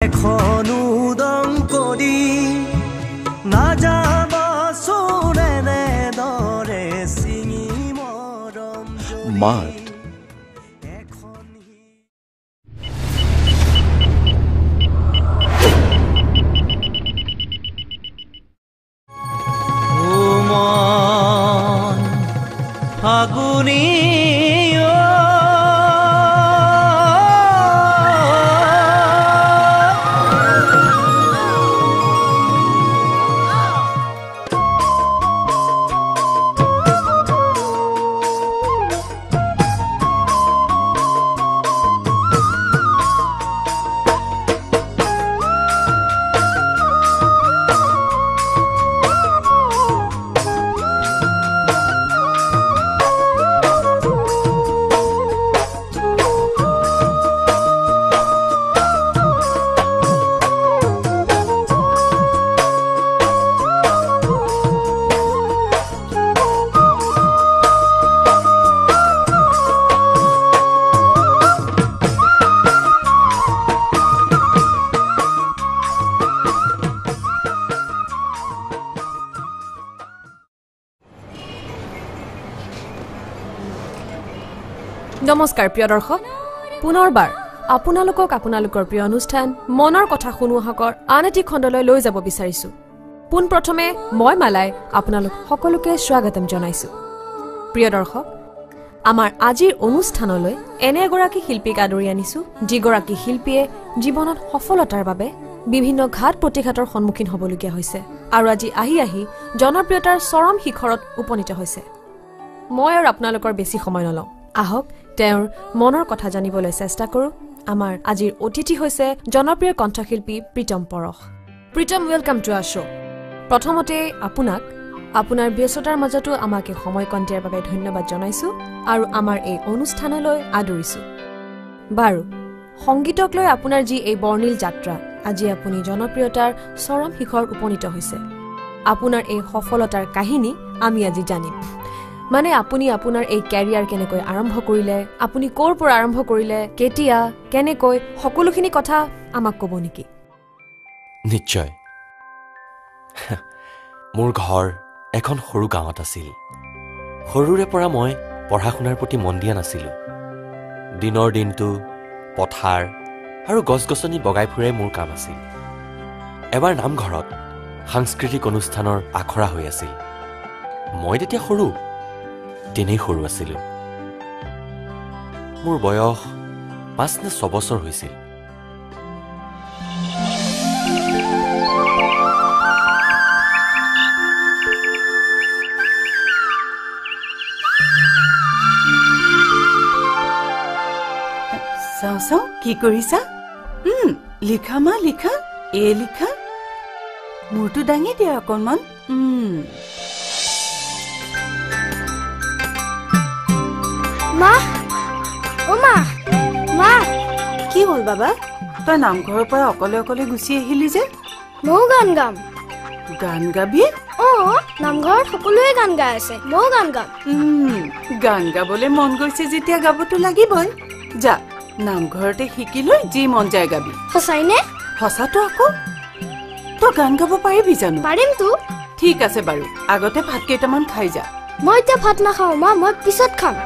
এখনুদং কৰি নাযাবা চোৰেনে দৰে চিঙি মৰম মাত ফাগুনী নমস্কাৰ প্ৰিয় দৰ্শক পুনৰবাৰ আপোনালোকৰ প্ৰিয় অনুষ্ঠান মনৰ কথা শুনোৱাকৰ আন এটি খণ্ডলৈ লৈ যাব বিচাৰিছো পোন প্ৰথমে মই মালাই আপোনালোক সকলোকে স্বাগতম জনাইছো প্ৰিয় দৰ্শক আমাৰ আজিৰ অনুষ্ঠানলৈ এনে এগৰাকী শিল্পীক আদৰি আনিছো যিগৰাকী শিল্পীয়ে জীৱনত সফলতাৰ বাবে বিভিন্ন ঘাত প্ৰতিঘাতৰ সন্মুখীন হ'বলগীয়া হৈছে আৰু আজি আহি জনপ্ৰিয়তাৰ চৰম শিখৰত উপনীত হৈছে মই আৰু আপোনালোকৰ বেছি সময় নলওঁ আহক তেওঁৰ মনৰ কথা জানিবলৈ চেষ্টা কৰো আমাৰ আজিৰ অতিথি হৈছে জনপ্ৰিয় কণ্ঠশিল্পী প্ৰীতম পৰশ প্ৰীতম ওয়েলকাম টু আৰ শো প্ৰথমতে আপোনাৰ ব্যস্ততাৰ মাজতো আমাকে সময় কণ দিয়াৰ বাবে ধন্যবাদ জনাইছো আৰু আমাৰ এই অনুষ্ঠানলৈ আদৰিছো বাৰু সংগীতক লৈ আপোনাৰ যি এই বৰ্ণিল যাত্ৰা আজি আপুনি জনপ্ৰিয়তাৰ চৰম শিখৰ উপনীত হৈছে আপোনাৰ এই সফলতাৰ কাহিনী আমি আজি জানিম মানে আপুনি আপোনাৰ এই ক্যাৰিয়াৰ কেনেকৈ আৰম্ভ কৰিলে আপুনি কোৰ পৰা আৰম্ভ কৰিলে কেতিয়া কেনেকৈ সকলোখিনি কথা আমাক ক'ব নেকি নিশ্চয় মোৰ ঘৰ এখন সৰু গাঁৱত আছিল সৰুৰে পৰা মই পঢ়া-শুনাৰ প্ৰতি মন দিয়া নাছিলো দিনৰ দিনটো পথাৰ আৰু গছ-গছনি বগাই ফুৰাই মোৰ কাম আছিল এবাৰ নামঘৰত সাংস্কৃতিক অনুষ্ঠানৰ আখৰা হৈ আছিল মই তেতিয়া তেনেই সৰু আছিলো মোৰ বয়স ৫ নে ৬ বছৰ হৈছিল চাও কি কৰিছা লিখা মা লিখা লিখা মোৰটো দাঙি দিয়া অকণমান মা ও মা মা কি হ'ল বাবা তই নামঘৰৰ পৰা অকলে গুচি আহিলি যে ময়ো গান গাম গান গাবি নামঘৰত সকলোৱে গান গাই আছে ময়ো গান গাম গান গাবলৈ মন গৈছে যেতিয়া গাবতো লাগিবই যা নামঘৰতে শিকি লৈ যি মন যায় গাবি সঁচাইনে সঁচাটো আকৌ তই গান গাব পাৰিবি জানো পাৰিমতো ঠিক আছে বাৰু আগতে ভাত কেইটামান খাই যা মই এতিয়া ভাত নাখাওঁ মা মই পিছত খাম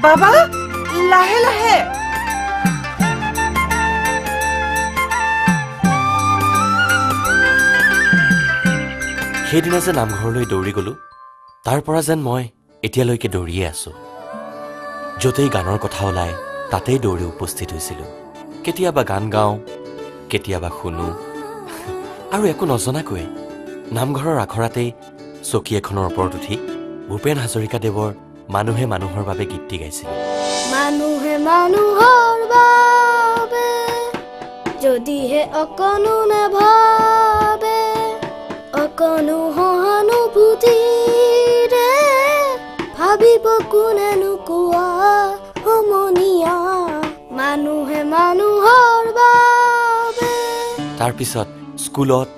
বাবা লাহে লাহে সেইদিনা যে নামঘৰলৈ দৌৰি গলো তাৰ পৰা যেন মই এতিয়ালৈকে দৌৰিয়ে আছো য'তেই গানৰ কথা ওলাই তাতেই দৌৰি উপস্থিত হৈছিলো কেতিয়াবা গান গাওঁ কেতিয়াবা শুনো আৰু একো নজনাকৈ নামঘৰৰ আখৰাতেই চকী এখনৰ ওপৰত উঠি ভূপেন হাজৰিকাদেৱৰ মানুহে মানুহৰ বাবে গীতটি গাইছিল মানুহে মানুহৰ বাবে যদিহে অকণো নাভাবে অকণো সহানুভূতিৰে ভাবিব কোনেনো কোৱা সমনীয়া মানুহে মানুহৰ বাবে তাৰ পিছত স্কুলত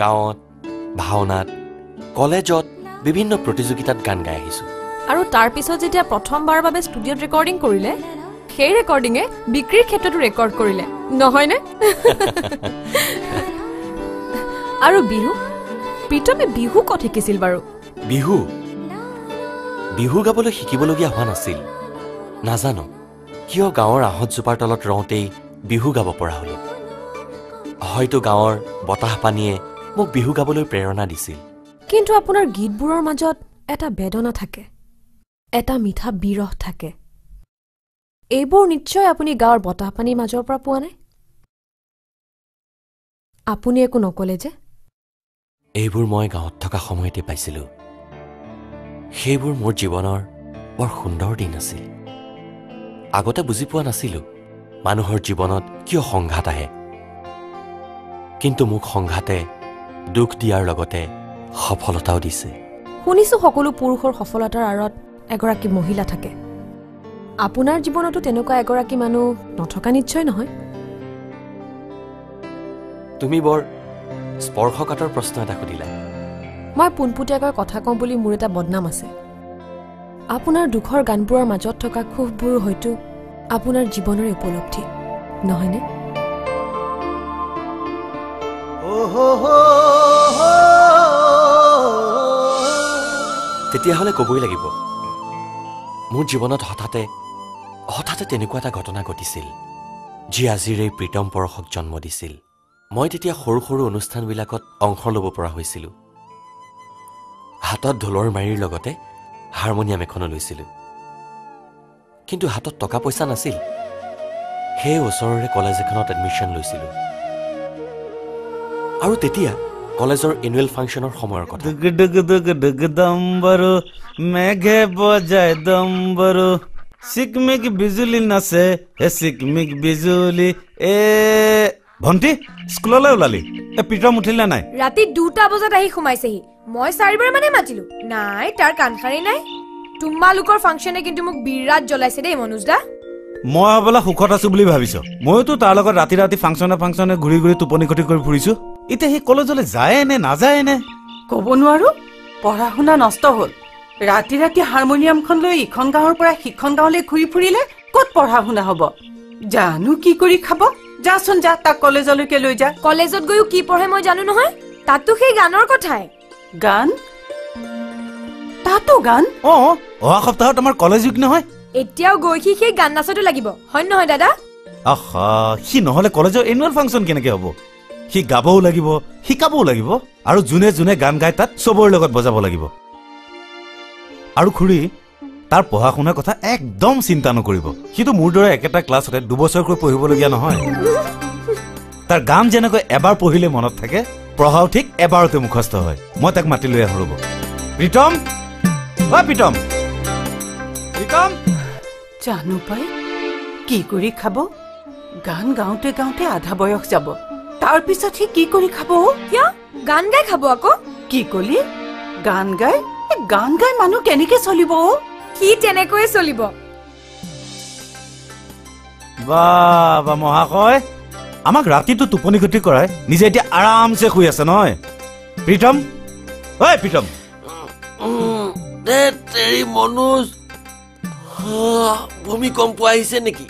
গাঁৱত ভাওনাত কলেজত বিভিন্ন প্ৰতিযোগিতাত গান গাই আহিছো আৰু তাৰ পিছত যেতিয়া প্ৰথমবাৰৰ বাবে ষ্টুডিঅ'ত ৰেকৰ্ডিং কৰিলে সেই ৰেকৰ্ডিঙে বিক্ৰীৰ ক্ষেত্ৰতো ৰেকৰ্ড কৰিলে নহয়নে আৰু বিহু প্ৰীতমে বিহু ক'ত শিকিছিল বাৰু বিহু বিহু গাবলৈ শিকিবলগীয়া হোৱা নাছিল নাজানো কিয় গাঁৱৰ আহঁতজোপাৰ তলত ৰওঁতেই বিহু গাব পৰা হলো হয়তো গাঁৱৰ বতাহ পানীয়ে মোক বিহু গাবলৈ প্ৰেৰণা দিছিল কিন্তু আপোনাৰ গীতবোৰৰ মাজত এটা বেদনা থাকে এটা মিঠা বিৰহ থাকে এইবোৰ নিশ্চয় আপুনি গাঁৱৰ বতাহ পানীৰ মাজৰ পৰা পোৱা নাই আপুনি একো নকলে যে এইবোৰ মই গাঁৱত থকা সময়তে পাইছিলো সেইবোৰ মোৰ জীৱনৰ বৰ সুন্দৰ দিন আছিল আগতে বুজি পোৱা নাছিলো মানুহৰ জীৱনত কিয় সংঘাত আহে কিন্তু মোক সংঘাতে দুখ দিয়াৰ লগতে সফলতাও দিছে শুনিছো সকলো পুৰুষৰ সফলতাৰ আঁৰত এগৰাকী মহিলা থাকে আপোনাৰ জীৱনতো তেনেকুৱা এগৰাকী মানুহ নথকা নিশ্চয় নহয় তুমি বৰ স্পৰ্শকাতৰ প্ৰশ্ন এটা সুধিলা মই পোনপটীয়াকৈ কথা কওঁ বুলি মোৰ এটা বদনাম আছে আপোনাৰ দুখৰ গানবোৰৰ মাজত থকা ক্ষোভবোৰ হয়তো আপোনাৰ জীৱনৰে উপলব্ধি নহয়নে তেতিয়াহ'লে ক'বই লাগিব মোৰ জীৱনত হঠাতে তেনেকুৱা এটা ঘটনা ঘটিছিল যি আজিৰ এই প্ৰীতম পৰশক জন্ম দিছিল মই তেতিয়া সৰু সৰু অনুষ্ঠানবিলাকত অংশ ল'ব পৰা হৈছিলোঁ হাতত ঢোলৰ মাৰিৰ লগতে হাৰমনিয়াম এখনো লৈছিলোঁ কিন্তু হাতত টকা পইচা নাছিল সেই ওচৰৰে কলেজ এখনত এডমিশ্যন লৈছিলোঁ আৰু তেতিয়া কলেজৰ এনুৱেল ফাংচনৰ সময়ৰ কথা মেঘে বজায় দম্বৰু চিকমিক বিজুলী নাচে হে চিকমিক বিজুলী ভণ্টি স্কুললৈ ওলালি প্ৰীতম উঠিলে নাই ৰাতি 2টা বজাত আহি সোমাইছেহি মই 4বাৰ মানে মাতিলো নাই তাৰ কাণখাৰি নাই তোমালোকৰ ফাংচনে কিন্তু মোক বিৰাট জ্বলাইছে দেই মনোজ দা মই হবলা সুখত আছো বুলি ভাবিছো মইতো তাৰ লগত ৰাতি ৰাতি ফাংচনে ঘূৰি ঘূৰি টোপনি ক্ষতি কৰি ফুৰিছো এতিয়া সি কলেজলৈ যায় নে নাযায় নে ক'ব নোৱাৰো পঢ়া শুনা নষ্ট হ'ল ৰাতি ৰাতি হাৰমনিয়ামখন লৈ ইখন গাঁৱৰ পৰা সিখন গাঁৱলৈ ঘূৰি ফুৰিলে ক'ত পঢ়া শুনা হ'ব জানো কি কৰি খাব যাচোন যা তাক কলেজলৈকে লৈ যা কলেজত গৈও কি পঢ়ে মই জানো নহয় তাতো সেই গানৰ কথাই গান তাতো গান অহা সপ্তাহত আমাৰ কলেজ উইক নহয় এতিয়াও গৈ সেই গান নাচতো লাগিব হয় নহয় দাদা আহা সি নহলে কলেজৰ এনুৱেল ফাংচন কেনেকে হ'ব সি গাবও লাগিব শিকাবও লাগিব আৰু যোনে যোনে গান গায় তাত চবৰে লগত বজাব লাগিব আৰু খুৰী তাৰ পঢ়া শুনাৰ কথা একদম চিন্তা নকৰিব সিটো মোৰ দৰে একেটা ক্লাছতে 2 বছৰকৈ পঢ়িবলগীয়া নহয় তাৰ গান যেনেকৈ এবাৰ পঢ়িলে মনত থাকে পঢ়াও ঠিক এবাৰতে মুখস্থ হয় মই তাক মাতি লৈ আহো ৰ'ব প্ৰীতম প্ৰীতম জানো পাই কি কৰি খাব গান গাওঁতে গাওঁতে আধা বয়স যাব তাৰ পিছত সি কি কৰি খাব কিয় গান গাই খাব আকৌ কি কলি গান গাই মানুহ কেনেকে চলিব কি তেনেকৈয়ে চলিব বা মহাশয় আমাক ৰাতিটো টোপনি ক্ষতি কৰাই নিজে এতিয়া আৰামছে শুই আছে নহয় প্ৰীতম প্ৰীতম তেৰি মনোজ ভূমিকম্প আহিছে নেকি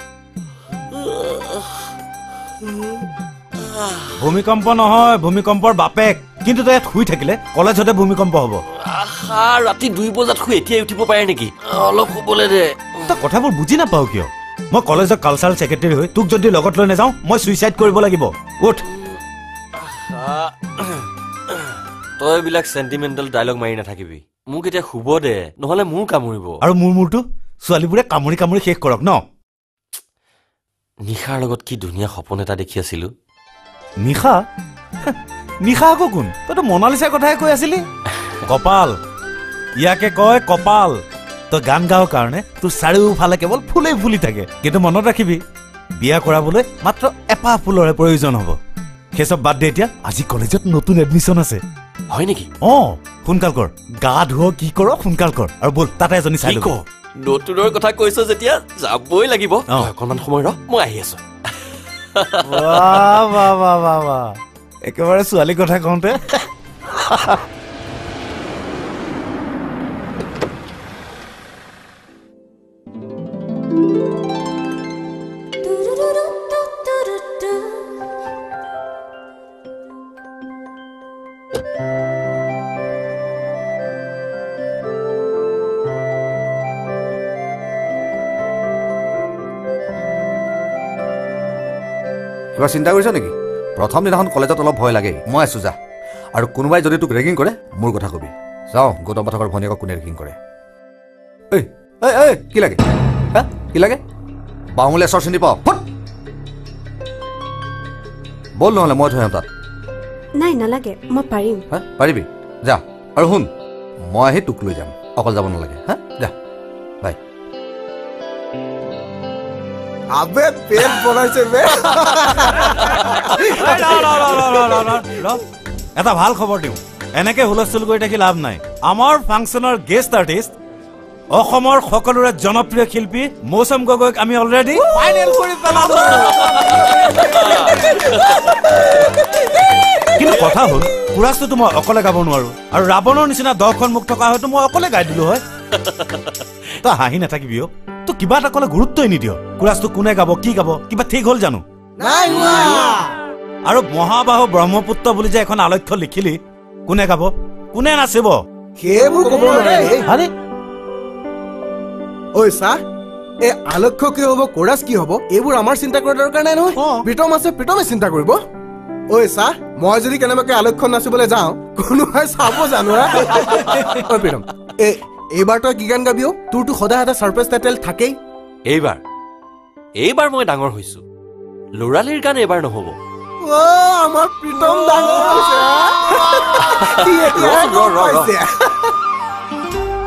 ভূমিকম্প নহয় ভূমিকম্পৰ বাপেক কিন্তু তই ইয়াত শুই থাকিলে কলেজতে ভূমিকম্প হ'ব ৰাতি 2 বজাত শুই এতিয়াই উঠিব পাৰে নেকি অলপ শুবলৈ দে তই কথাবোৰ বুজি নাপাও কিয় মই কলেজৰ কালচাৰেল ছেক্ৰেটাৰী হৈ তোক যদি লগত লৈ নাযাওঁ মই ছুইচাইড কৰিব লাগিব উঠ তই এইবিলাক চেণ্টিমেণ্টেল ডাইলগ মাৰি নাথাকিবি মোক এতিয়া শুব দে নহলে মোৰ কামুৰিব আৰু মোৰটো ছোৱালীবোৰে কামুৰি কামুৰি শেষ কৰক ন নিশাৰ লগত কি ধুনীয়া সপোন এটা দেখি আছিলো নিশা আকৌ কোন তইতো মনালিছাৰ কথাই কৈ আছিলি কপাল ইয়াকে কয় কপাল তই গান গাৱ কাৰণে তোৰ চাৰিওফালে কেৱল ফুলেই ফুলি থাকে কিন্তু মনত ৰাখিবি বিয়া কৰাবলৈ মাত্ৰ এপাহ ফুলৰে প্ৰয়োজন হ'ব সেইসব বাদ দে এতিয়া আজি কলেজত নতুন এডমিশ্যন আছে হয় নেকি সোনকাল কৰ গা ধুৱ কি কৰ সোনকাল কৰ আৰু বল তাতে এজনী চাই লওঁ নতুনৰ কথা কৈছ যেতিয়া যাবই লাগিব অকণমান সময় ৰ মই আহি আছো একেবাৰে ছোৱালীৰ কথা কওঁতে কিবা চিন্তা কৰিছ নেকি প্ৰথম দিনাখন কলেজত অলপ ভয় লাগে মই আছো যা আৰু কোনোবাই যদি তোক ৰেগিং কৰে মোৰ কথা কবি যাও গৌতম পাঠকৰ ভনীয়েকক কোনে ৰেগিং কৰে এই এই এই কি লাগে হা কি লাগে বাহুলে চৰ চিনি পাও বল নহলে মই থৈ তাত নাই নালাগে মই পাৰিম হা পাৰিবি যা আৰু শুন মই আহি তোক লৈ যাম অকল যাব নালাগে হা যা বাই আবে পেট বনাইছে বে এটা ভাল খবৰ দিওঁ এনেকে হুলস্থুল কৰি থাকি লাভ নাই আমাৰ ফাংচনৰ গেষ্ট আৰ্টিষ্ট অসমৰ সকলোৰে জনপ্ৰিয় শিল্পী মৌচম গগৈক আমি অলৰেডি ফাইনেল কৰি পেলালো কিন্তু কথা হ'ল কুৰাছটো মই অকলে গাব নোৱাৰো আৰু ৰাৱণৰ নিচিনা 10খন মুখ থকা হয়তো মই অকলে গাই দিলো হয় তই হাঁহি নাথাকিবি তো কিবা এটা কলে গুৰুত্বই নিদিয় কুৰাছটো কোনে গাব কি গাব কিবা ঠিক হ'ল জানো আৰু মহাবাহু ব্ৰহ্মপুত্ৰ বুলি যে এখন আলক্ষ্য লিখিলি কোনে গাব কোনে নাচিব সেইবোৰ ক'ব নোৱাৰে ঐ চা এই আলক্ষ্য কি হ'ব কোৰাছ কি হ'ব এইবোৰ আমাৰ চিন্তা কৰাৰ দৰকাৰ নাই নহয় প্ৰীতম আছে প্ৰীতমে চিন্তা কৰিব ঐ চা মই যদি কেনেবাকৈ আলক্ষ্য নাচিবলৈ যাওঁ কোনোবাই চাব জানো ঐ প্ৰীতম এইবাৰ তই কি গান গাবিও তোৰতো সদায় এটা ছাৰপ্ৰাইজ টাইটেল থাকেই এইবাৰ মই ডাঙৰ হৈছো ল'ৰালিৰ গান এইবাৰ নহ'ব আমাৰ প্ৰীতম ডাঙৰ হৈছে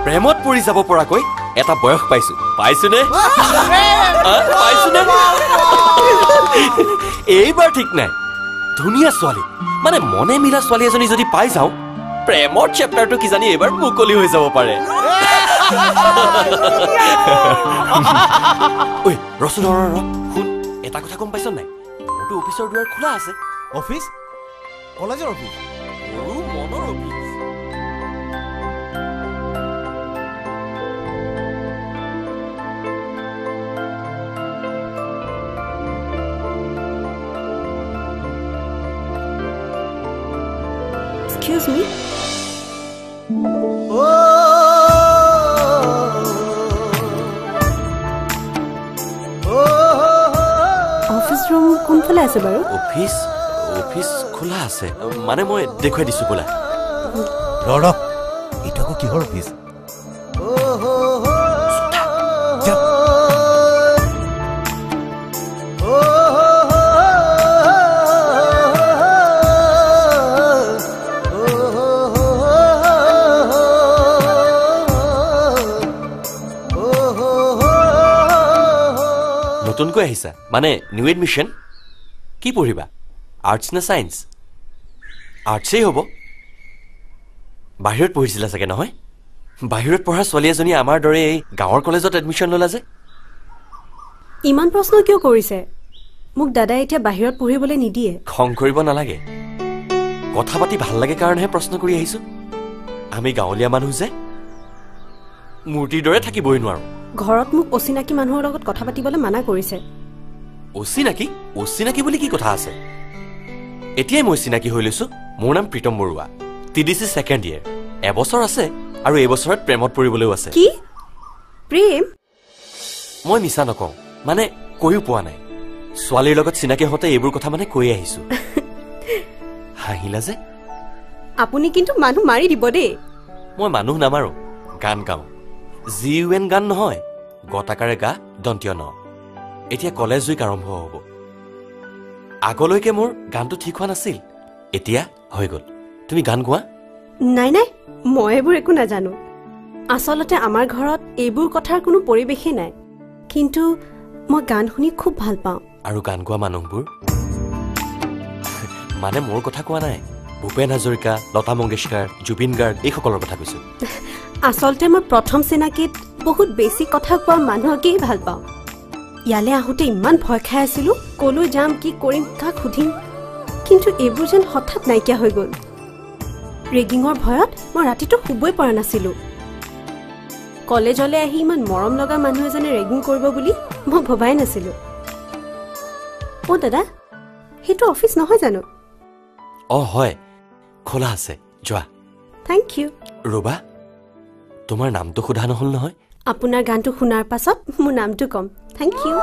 প্ৰেমত পৰি যাব পৰাকৈ এটা বয়স পাইছোনে এইবাৰ ঠিক নাই ধুনীয়া ছোৱালী মানে মনে মিলা ছোৱালী এজনী যদি পাই যাওঁ প্ৰেমৰ চেপ্টাৰটো কিজানি এইবাৰ মুকলি হৈ যাব পাৰে ঐ ৰচোন শুন এটা কথা গম পাইছ নাই মোৰতো অফিচৰ দুৱাৰ খোলা আছে অফিচ কলেজৰ অফিচ মনৰ office Excuse me? Office room কোনফালে আছে বাৰু অফিচ খোলা আছে মানে মই দেখুৱাই দিছো বোলা ৰ এইটো আকৌ কিহৰ অফিচ নতুনকৈ আহিছা মানে নিউ এডমিশ্যন কি পঢ়িবা আৰ্টছ নে ছায়েন্স আৰ্টছেই হ'ব বাহিৰত পঢ়িছিলা চাগে নহয় বাহিৰত পঢ়া ছোৱালী এজনী আমাৰ দৰে এই গাঁৱৰ কলেজত এডমিশ্যন ল'লা যে ইমান প্ৰশ্ন কিয় কৰিছে মোক দাদাই এতিয়া বাহিৰত পঢ়িবলৈ নিদিয়ে খং কৰিব নালাগে কথা পাতি ভাল লাগে কাৰণেহে প্ৰশ্ন কৰি আহিছো আমি গাঁৱলীয়া মানুহ যে মূৰ্তিৰ দৰে থাকিবই নোৱাৰো ঘৰত মোক অচিনাকি মানুহৰ লগত কথা পাতিবলৈ মানা কৰিছে অচিনাকি বুলি কি কথা আছে এতিয়াই মই চিনাকি হৈ লৈছো মোৰ নাম Pritam Baruah TDC second year এবছৰ আছে আৰু এই বছৰত প্ৰেমত পৰিবলৈও আছে কি প্ৰেম মই মিছা নকওঁ মানে কৈও পোৱা নাই ছোৱালীৰ লগত চিনাকি হওঁতে এইবোৰ কথা মানে কৈ আহিছো হাঁহিলা যে আপুনি কিন্তু মানুহ মাৰি দিব দেই মই মানুহ নামাৰো গান গাওঁ GUN গান নহয় গটাকাৰে গা দন্তীয় ন এতিয়া কলেজ উইক আৰম্ভ হ'ব আগলৈকে মোৰ গানটো ঠিক হোৱা নাছিল এতিয়া হৈ গ'ল তুমি গান গোৱা নাই মই এইবোৰ একো নাজানো আচলতে আমাৰ ঘৰত এইবোৰ কথাৰ কোনো পৰিৱেশেই নাই কিন্তু মই গান শুনি খুব ভাল পাওঁ আৰু গান গোৱা মানুহবোৰ মানে মোৰ কথা কোৱা নাই ভূপেন হাজৰিকা লতা মংগেশকাৰ জুবিন গাৰ্গ এইসকলৰ কথা কৈছো আচলতে মই প্ৰথম চিনাকিত বহুত বেছি কথা কোৱা মানুহকেই ভাল পাওঁ ইয়ালে আহোঁতে ইমান ভয় খাই আছিলো কলৈ যাম কি কৰিম কাক সুধিম কিন্তু এইবোৰ যেন হঠাৎ নাইকিয়া হৈ গ'ল ৰেগিঙৰ ভয়ত মই ৰাতিটো শুবই পৰা নাছিলো কলেজলৈ আহি ইমান মৰম লগা মানুহ এজনে ৰেগিং কৰিব বুলি মই ভবাই নাছিলো দাদা সেইটো অফিচ নহয় জানো হয় খোলা আছে যোৱা থেংক ইউ ৰবা তোমাৰ নামটো সোধা নহল নহয় আপোনাৰ গানটো শুনাৰ পাছত মোৰ নামটো কম থেংক ইউ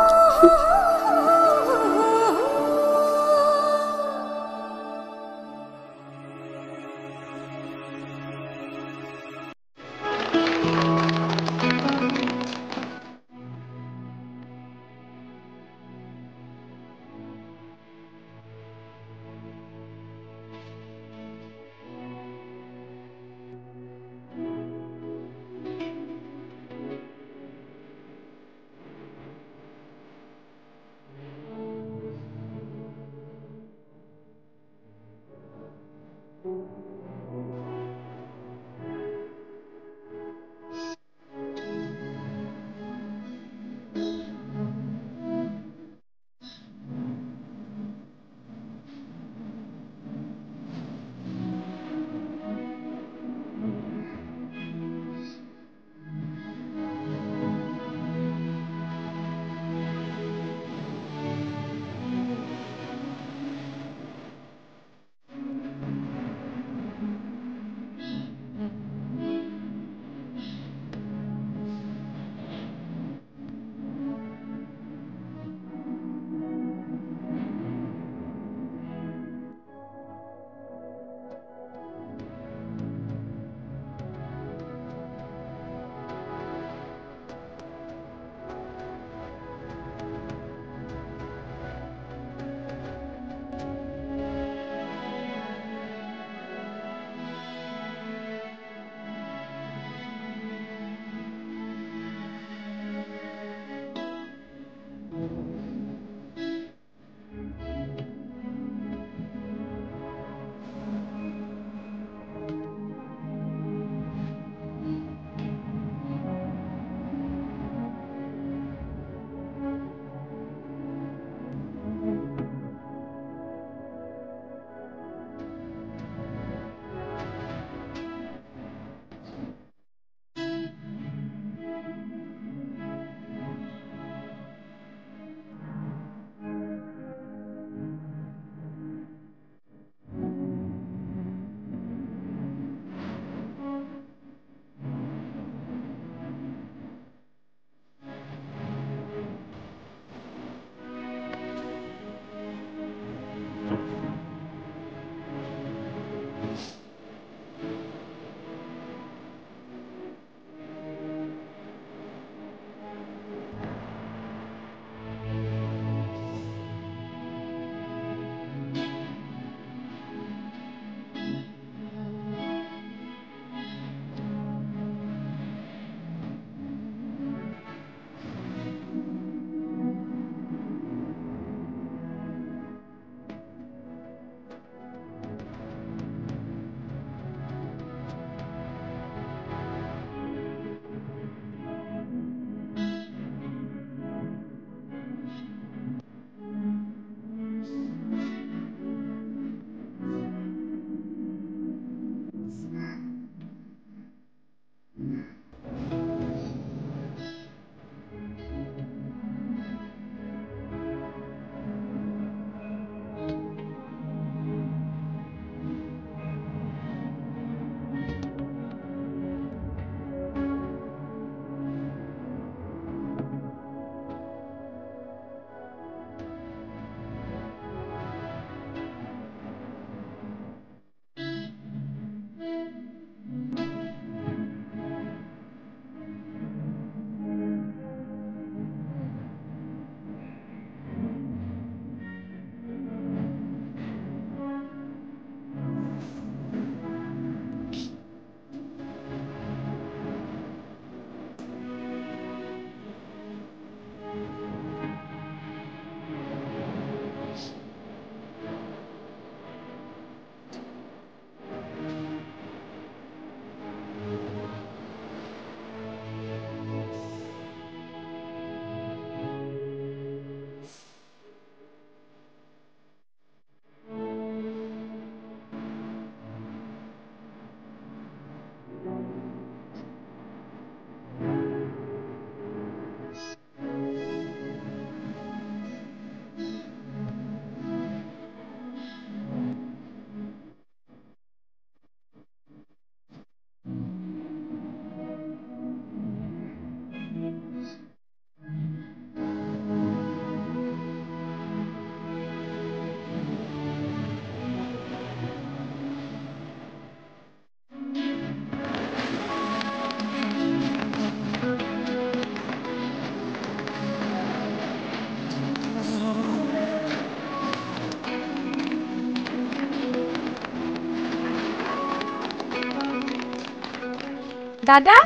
দাদা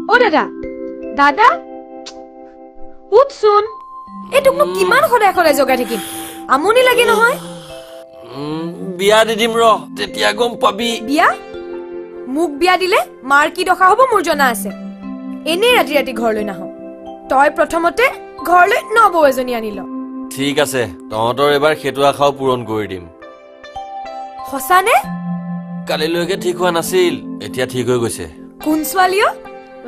অ দাদা দাদা উঠচোন এই তোক কিমান সদায় সদায় জগাই থাকিম আমনি লাগে নহয় বিয়া দি দিম ৰ তেতিয়া গম পাবি বিয়া মোক বিয়া দিলে মাৰ কি দশা হ'ব মোৰ জনা আছে এনেই ৰাতি ৰাতি ঘৰলৈ নাহ তই প্ৰথমতে ঘৰলৈ নবৌ এজনী আনিল ঠিক আছে তহঁতৰ এবাৰ সেইটো আশাও পূৰণ কৰি দিম সঁচানে কালিলৈকে ঠিক হোৱা নাছিল এতিয়া ঠিক হৈ গৈছে কোন ছোৱালীও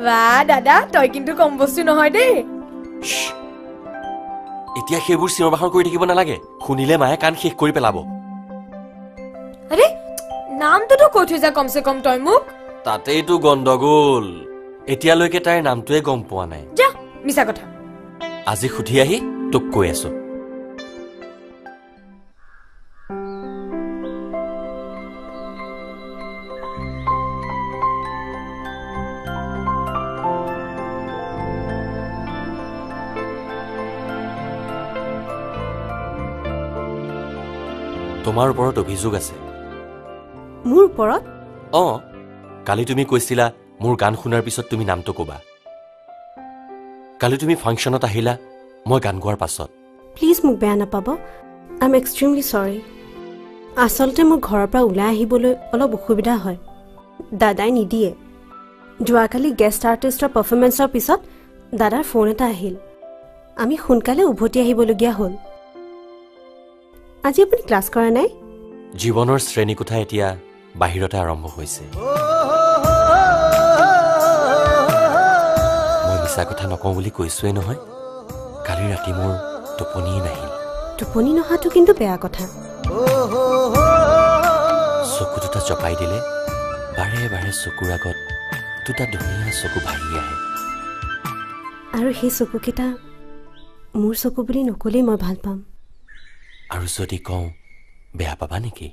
বাহ দাদা তই কিন্তু কম বস্তু নহয় দেই এতিয়া সেইবোৰ চিঞৰ বাখৰ কৰি থাকিব নালাগে শুনিলে মায়ে কাণ শেষ কৰি পেলাব আৰে নামটোতো কৈ থৈ যা কমছে কম তই মোক তাতেইতো গণ্ডগোল এতিয়ালৈকে তাইৰ নামটোৱে গম পোৱা নাই যা মিছা কথা আজি সুধি আহি তোক কৈ আছো তোমাৰ ওপৰত অভিযোগ আছে মোৰ ওপৰত কালি তুমি কৈছিলা মোৰ গান শুনাৰ পিছত তুমি নামটো ক'বা কালি তুমি ফাংচনত আহিলা মই গান গোৱাৰ পাছত প্লিজ মোক বেয়া নাপাব আই এম এক্সট্ৰিমলি চৰি আচলতে মোৰ ঘৰৰ পৰা ওলাই আহিবলৈ অলপ অসুবিধা হয় দাদাই নিদিয়ে যোৱাকালি গেষ্ট আৰ্টিষ্টৰ পাৰফৰ্মেন্সৰ পিছত দাদাৰ ফোন এটা আহিল আমি সোনকালে উভতি আহিবলগীয়া হ'ল আজি আপুনি ক্লাছ কৰা নাই জীৱনৰ শ্ৰেণীকোঠা এতিয়া বাহিৰতে আৰম্ভ হৈছে মই মিছা কথা নকওঁ বুলি কৈছোৱেই নহয় কালি ৰাতি মোৰ টোপনিয়ে নাহিল টোপনি নহাটো কিন্তু বেয়া কথা চকু দুটা চপাই দিলে বাৰে বাৰে চকুৰ আগত দুটা ধুনীয়া চকু ভাহি আহে আৰু সেই চকুকেইটা মোৰ চকু বুলি নকলেই মই ভাল পাম আৰু যদি কওঁ বেয়া পাবা নেকি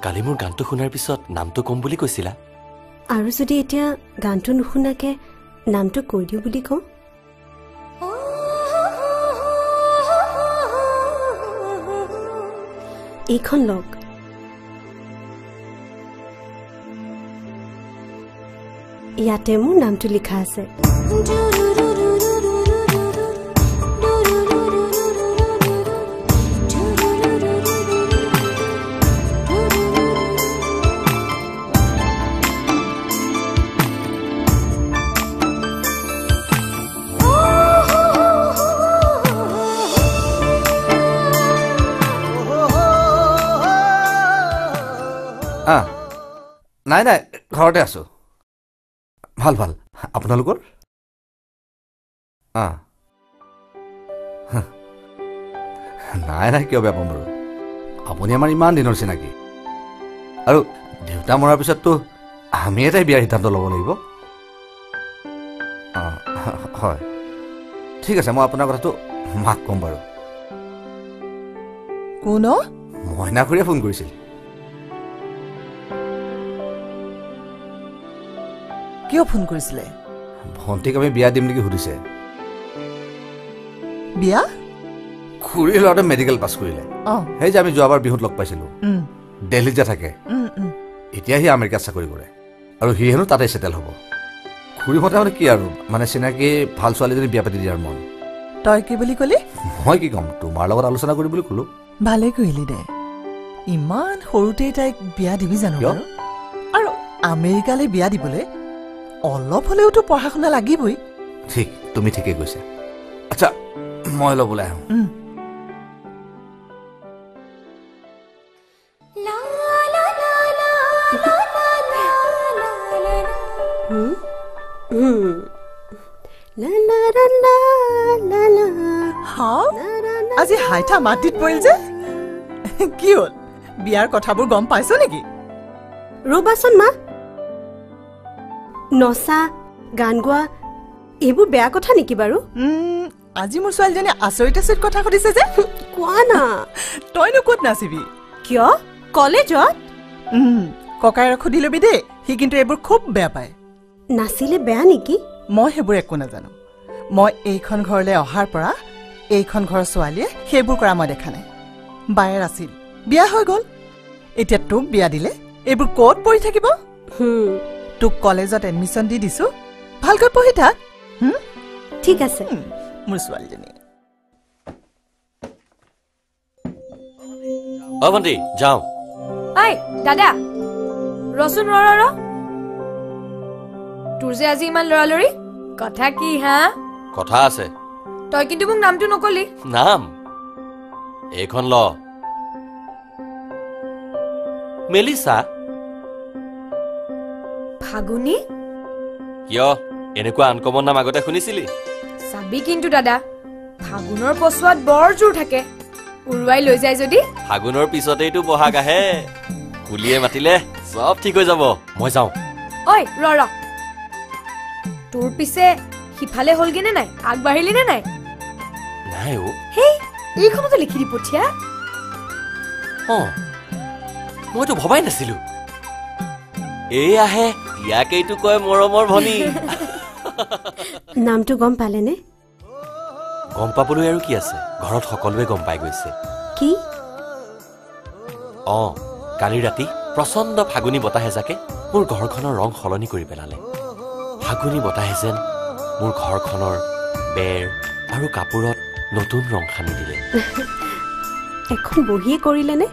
কালি মোৰ গানটো শুনাৰ পিছত নামটো কম বুলি কৈছিলা আৰু যদি এতিয়া গানটো নুশুনাকে নামটো কৈ দিওঁ বুলি কওঁ এইখন লগ ইয়াতে মোৰ নামটো লিখা আছে নাই নাই ঘৰতে আছো ভাল ভাল আপোনালোকৰ নাই নাই কিয় বেয়া পাম বাৰু আপুনি আমাৰ ইমান দিনৰ চিনাকি আৰু দেউতা মৰাৰ পিছততো আমি এটাই বিয়াৰ সিদ্ধান্ত ল'ব লাগিব হয় ঠিক আছে মই আপোনাৰ কথাটো মাক ক'ম বাৰু কোন মইনা খুৰীয়ে ফোন কৰিছিল কিয় ফোন কৰিছিলে ভণ্টিক আমি বিয়া দিম নেকি সুধিছে বিয়া খুৰীৰ ল'ৰাটোৱে মেডিকেল পাছ কৰিলে সেই যে আমি যোৱাবাৰ বিহুত লগ পাইছিলো দিল্লীত যে থাকে এতিয়া সি আমেৰিকাত চাকৰি কৰে আৰু সি হেনো তাতে ছেটেল হ'ব খুৰী মতে মানে কি আৰু মানে চিনাকি ভাল ছোৱালীজনী বিয়া পাতি দিয়াৰ মন তই কি বুলি ক'লি মই কি ক'ম তোমাৰ লগত আলোচনা কৰি বুলি ক'লো ভালে কৰিলি দে ইমান সৰুতে তাইক বিয়া দিবি জানো আৰু আমেৰিকালৈ বিয়া দিবলৈ অলপ হলেওতো পঢ়া শুনা লাগিবই ঠিক তুমি ঠিকেই কৈছা আচ্ছা মই ল'বলৈ আহোঁ আজি হাইঠা মাটিত পৰিল যে কি হ'ল বিয়াৰ কথাবোৰ গম পাইছ নেকি ৰবাচোন মা নচা গান গোৱা এইবোৰ বেয়া কথা নেকি বাৰু আজি মোৰ ছোৱালীজনী আচৰিত আচৰিত কথা সুধিছে যে কোৱা না তইনো ক'ত নাচিবি কিয় কলেজত ককাই সুধি লবি দেই সি কিন্তু এইবোৰ খুব বেয়া পায় নাচিলে বেয়া নেকি মই সেইবোৰ একো নাজানো মই এইখন ঘৰলৈ অহাৰ পৰা এইখন ঘৰৰ ছোৱালীয়ে সেইবোৰ কৰা মই দেখা নাই বায়েৰ আছিল বিয়া হৈ গ'ল এতিয়া তোক বিয়া দিলে এইবোৰ ক'ত পঢ়ি থাকিব তোক কলেজত এডমিশ্যন দি দিছো ভালকৈ পঢ়ি থাক ঠিক আছে মোৰ ছোৱালীজনী অ ভণ্টি যাওঁ ঐ দাদা ৰচোন ৰ তোৰ যে আজি ইমান লৰালৰি কথা কি হা কথা আছে তই কিন্তু মোক নামটো নকলি নাম এইখন ল মেলিসা ফাগুনি কিয় এনেকুৱা আনকমন নাম আগতে শুনিছিলি চাবি কিন্তু দাদা ফাগুনৰ পছুৱাত বৰ জোৰ থাকে উৰুৱাই লৈ যায় যদি ফাগুনৰ পিছতেইটো বহাগ আহে কুলিয়ে মাতিলে সব ঠিক হৈ যাব মই যাওঁ ঐ ৰ তোৰ পিছে সিফালে হলগে নে নাই আগবাঢ়িলি নে নাই নাই অ হেই এইখনতে লিখি দি পঠিয়া মইতো ভবাই নাছিলো এই আহে ইয়াকেইটো কয় মৰমৰ ভনী নামটো গম পালেনে গম পাবলৈ আৰু কি আছে ঘৰত সকলোৱে গম পাই গৈছে কি কালি ৰাতি প্ৰচণ্ড ফাগুনী বতাহে যাকে মোৰ ঘৰখনৰ ৰং সলনি কৰি পেলালে ফাগুনী বতাহে যেন মোৰ ঘৰখনৰ বেৰ আৰু কাপোৰত নতুন ৰং সানি দিলে এখন বহিয়ে কৰিলেনে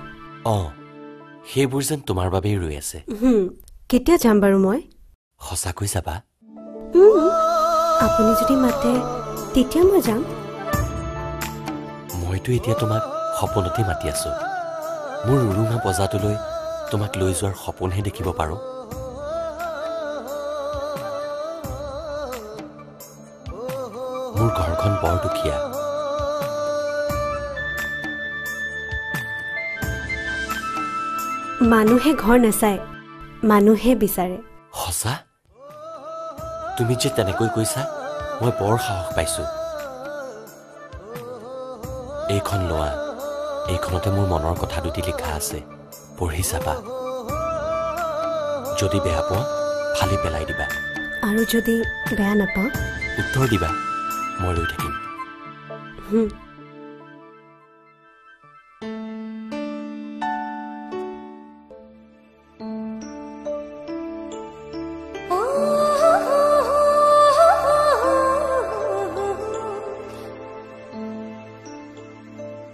সেইবোৰ যেন তোমাৰ বাবেই ৰৈ আছে কেতিয়া যাম বাৰু মই সঁচাকৈ যাবা আপুনি যদি মাতে তেতিয়া মই যাম মইতো এতিয়া তোমাক সপোনতে মাতি আছো মোৰ উৰুঙা বজাটোলৈ তোমাক লৈ যোৱাৰ সপোনহে দেখিব পাৰো মোৰ ঘৰখন বৰ দুখীয়া মানুহে ঘৰ নাচায় মানুহে বিচাৰে সঁচা তুমি যে তেনেকৈ কৈছা মই বৰ সাহস পাইছো এইখন লোৱা এইখনতে মোৰ মনৰ কথা দুটি লিখা আছে পঢ়ি চাবা যদি বেয়া পোৱা ফালি পেলাই দিবা আৰু যদি বেয়া নাপাওঁ উত্তৰ দিবা মই ৰৈ থাকিম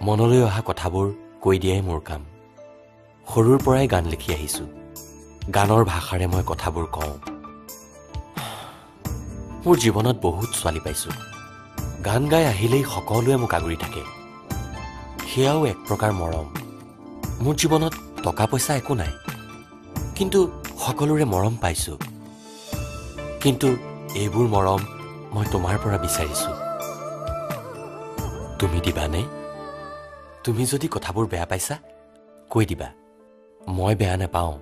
মনলৈ অহা কথাবোৰ কৈ দিয়াই মোৰ কাম সৰুৰ পৰাই গান লিখি আহিছো গানৰ ভাষাৰে মই কথাবোৰ কওঁ মোৰ জীৱনত বহুত ছোৱালী পাইছো গান গাই আহিলেই সকলোৱে মোক আগুৰি থাকে সেয়াও এক প্ৰকাৰ মৰম মোৰ জীৱনত টকা পইচা একো নাই কিন্তু সকলোৰে মৰম পাইছো কিন্তু এইবোৰ মৰম মই তোমাৰ পৰা বিচাৰিছো তুমি দিবানে তুমি যদি কথাবোৰ বেয়া পাইছা কৈ দিবা মই বেয়া নাপাওঁ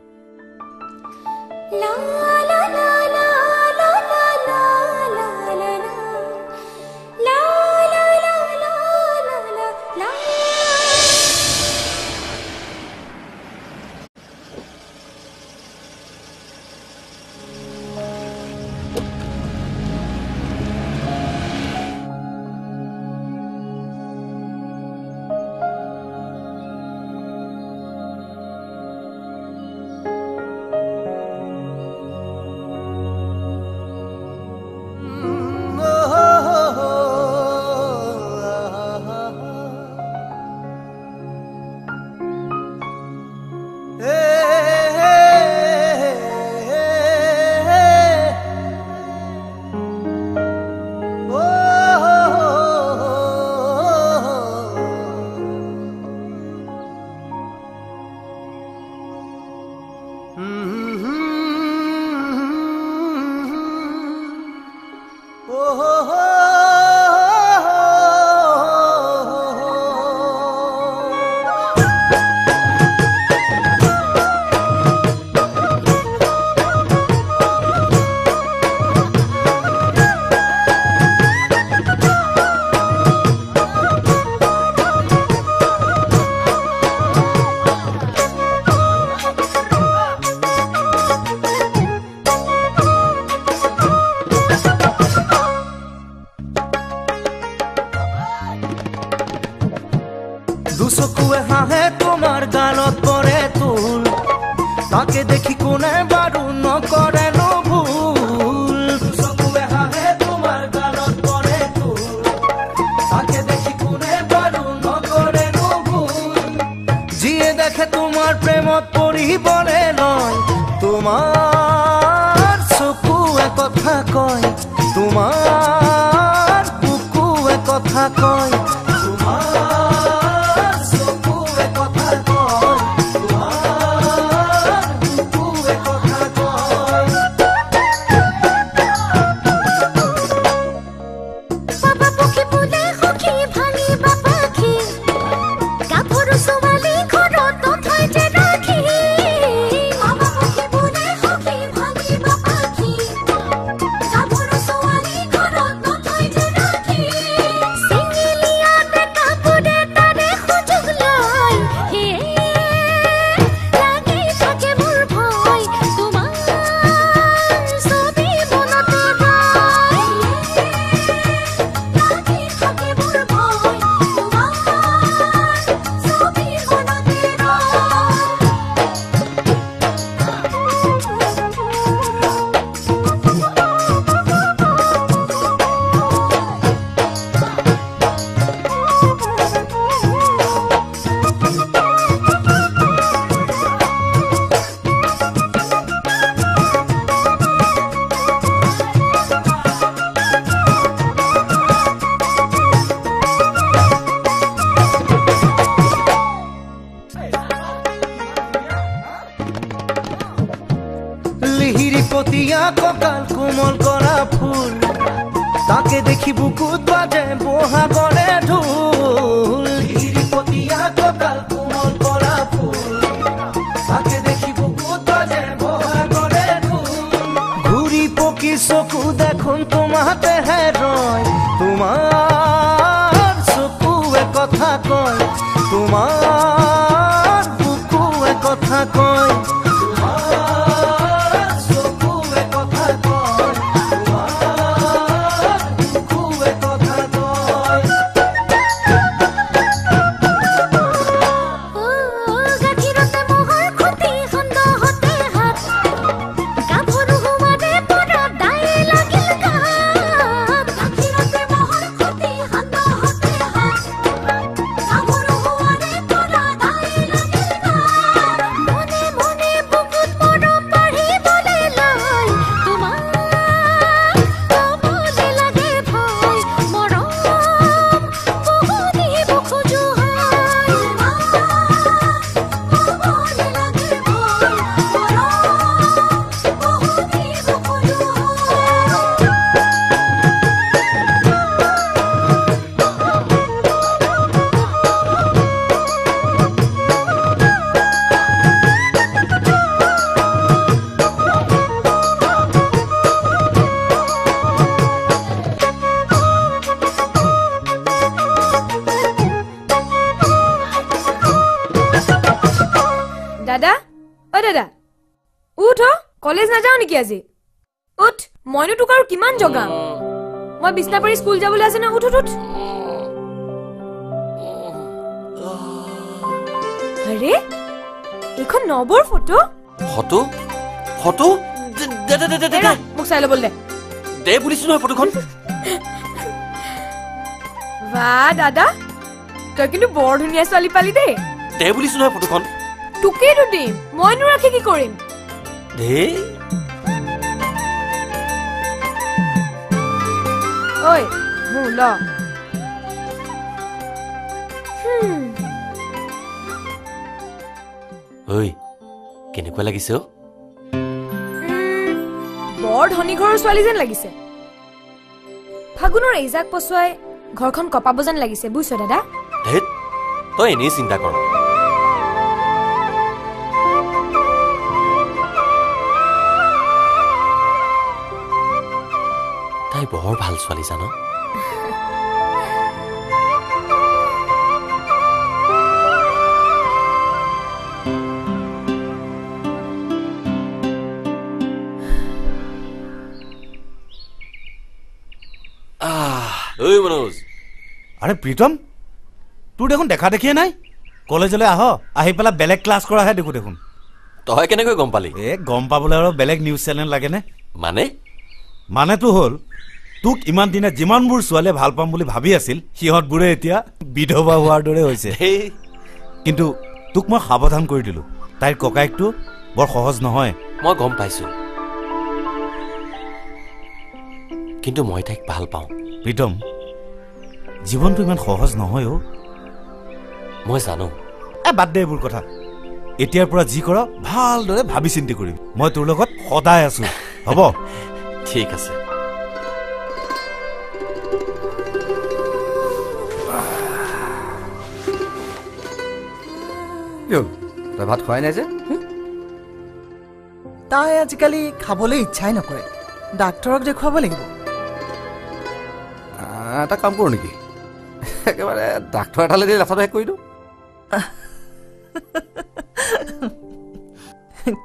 তাকে দেখি কোনে বাৰু নকৰে ভুল চকুৱে হাহে তোমাৰ গালত পৰে তোৰ তাকে দেখি কোনে বাৰু নকৰে ভুল যিয়ে দেখে তোমাৰ প্ৰেমত পৰিবলে লয় তোমাৰ চকুৱে কথা কয় তোমাৰ বুকুৱে কথা কয় তোমাৰ চকুৱে কথা কয় তোমাৰ বুকুৱে কথা কয় বাবা পক্ষী বোলে সখী ভাঙি বাপাখী গাভৰু ছোৱালী ঘৰত নথয় যে ৰাখি বাবা পক্ষী বোলে সখী ভাঙি বাপাখী গাভৰু ছোৱালী ঘৰত নথয় যে ৰাখি চিঙিলিয়াতে কাপোৰে তাৰে সুযোগ লয় হে লাগি থাকে মোৰ ভয় তোমাৰ ছবি মনতে ৰয় লাগি থাকে মোৰ ভয় তোমাৰ ছবি মনতে লিহিৰি পতিয়া কঁকাল কোমল কৰা ফুল তাকে দেখি বুকুত বাজে বহাগৰে ঢোল লিহিৰি পতিয়া কঁকাল কোমল কৰা ফুল তাকে দেখি বুকুত বাজে বহাগৰে ঢোল ঘূৰি পকি চকু দেখোন তোমাতেহে ৰয় তোমাৰ চকুৱে কথা কয় তোমাৰ বুকুৱে কথা কয় গাখীৰতে মহৰ খুটি সন্দহতে হাত গাভৰু হোৱাৰে পৰা দাই লাগিল গাত গাখীৰতে মহৰ খুটি সন্দহতে হাত গাভৰু হোৱাৰে পৰা দাই লাগিল গাত মনে মনে বুকুত মৰম বাঢ়িবলৈ লয় তোমাৰ ক'বলে লাগে ভয় মৰম বহুদিব খোজো হয় ক'বলে লাগে ভয় মৰম বহুদিব খোজো দাদা অ দাদা উঠ কলেজ নাযাও নেকি আজি উঠ মইনো তোক আৰু কিমান জগাম মই বিছনা পাৰি স্কুল যাবলৈ আছে না উঠ উঠ উঠ আৰে এইখন নবৰ ফটো ফটো ফটো দে দে দে দে দে এৰা, মোক চাই ল'বলৈ দে দে বুলিছো নহয় ফটোখন বাহ দাদা তই কিন্তু বৰ ধুনীয়া ছোৱালী পালি দেই দে বুলিছো নহয় ফটোখন তোকেইতো দিম মইনো ৰাখি কি কৰিম দে ঐ মোৰ ল ঐ কেনেকুৱা লাগিছে অ বৰ ধনী ঘৰৰ ছোৱালী যেন লাগিছে ফাগুনৰ এইজাক পচুৱাই ঘৰখন কপাব যেন লাগিছে বুজিছ দাদা ধেত তই এনেই চিন্তা কৰ তাই বৰ ভাল ছোৱালী জানো ঐ মনোজ আৰে প্ৰীতম তোৰ দেখোন দেখা দেখিয়ে নাই কলেজলৈ আহ আহি পেলাই বেলেগ ক্লাছ কৰাহে দেখো দেখোন তই কেনেকৈ গম পালি গম পাবলৈ আৰু বেলেগ নিউজ চেনেল লাগেনে মানেতো হ'ল তোক ইমান দিনে যিমানবোৰ ছোৱালীয়ে ভাল পাম বুলি ভাবি আছিল সিহঁতবোৰে এতিয়া বিধৱা হোৱাৰ দৰে হৈছে কিন্তু তোক মই সাৱধান কৰি দিলো তাইৰ ককায়েকটো বৰ সহজ নহয় মই গম পাইছো কিন্তু মই তাইক ভাল পাওঁ প্ৰীতম জীৱনটো ইমান সহজ নহয় মই জানো বাদ দে এইবোৰ কথা এতিয়াৰ পৰা যি কৰ ভালদৰে ভাবি চিন্তি কৰিম মই তোৰ লগত সদায় আছো হ'ব ঠিক আছে তই ভাত খোৱাই নাই যে তাই আজিকালি খাবলৈ ইচ্ছাই নকৰে ডাক্তৰক দেখুৱাব লাগিব এটা কাম কৰোঁ নেকি একেবাৰে ডাক্তৰ এটালৈ দি লেঠাটো শেষ কৰি দিওঁ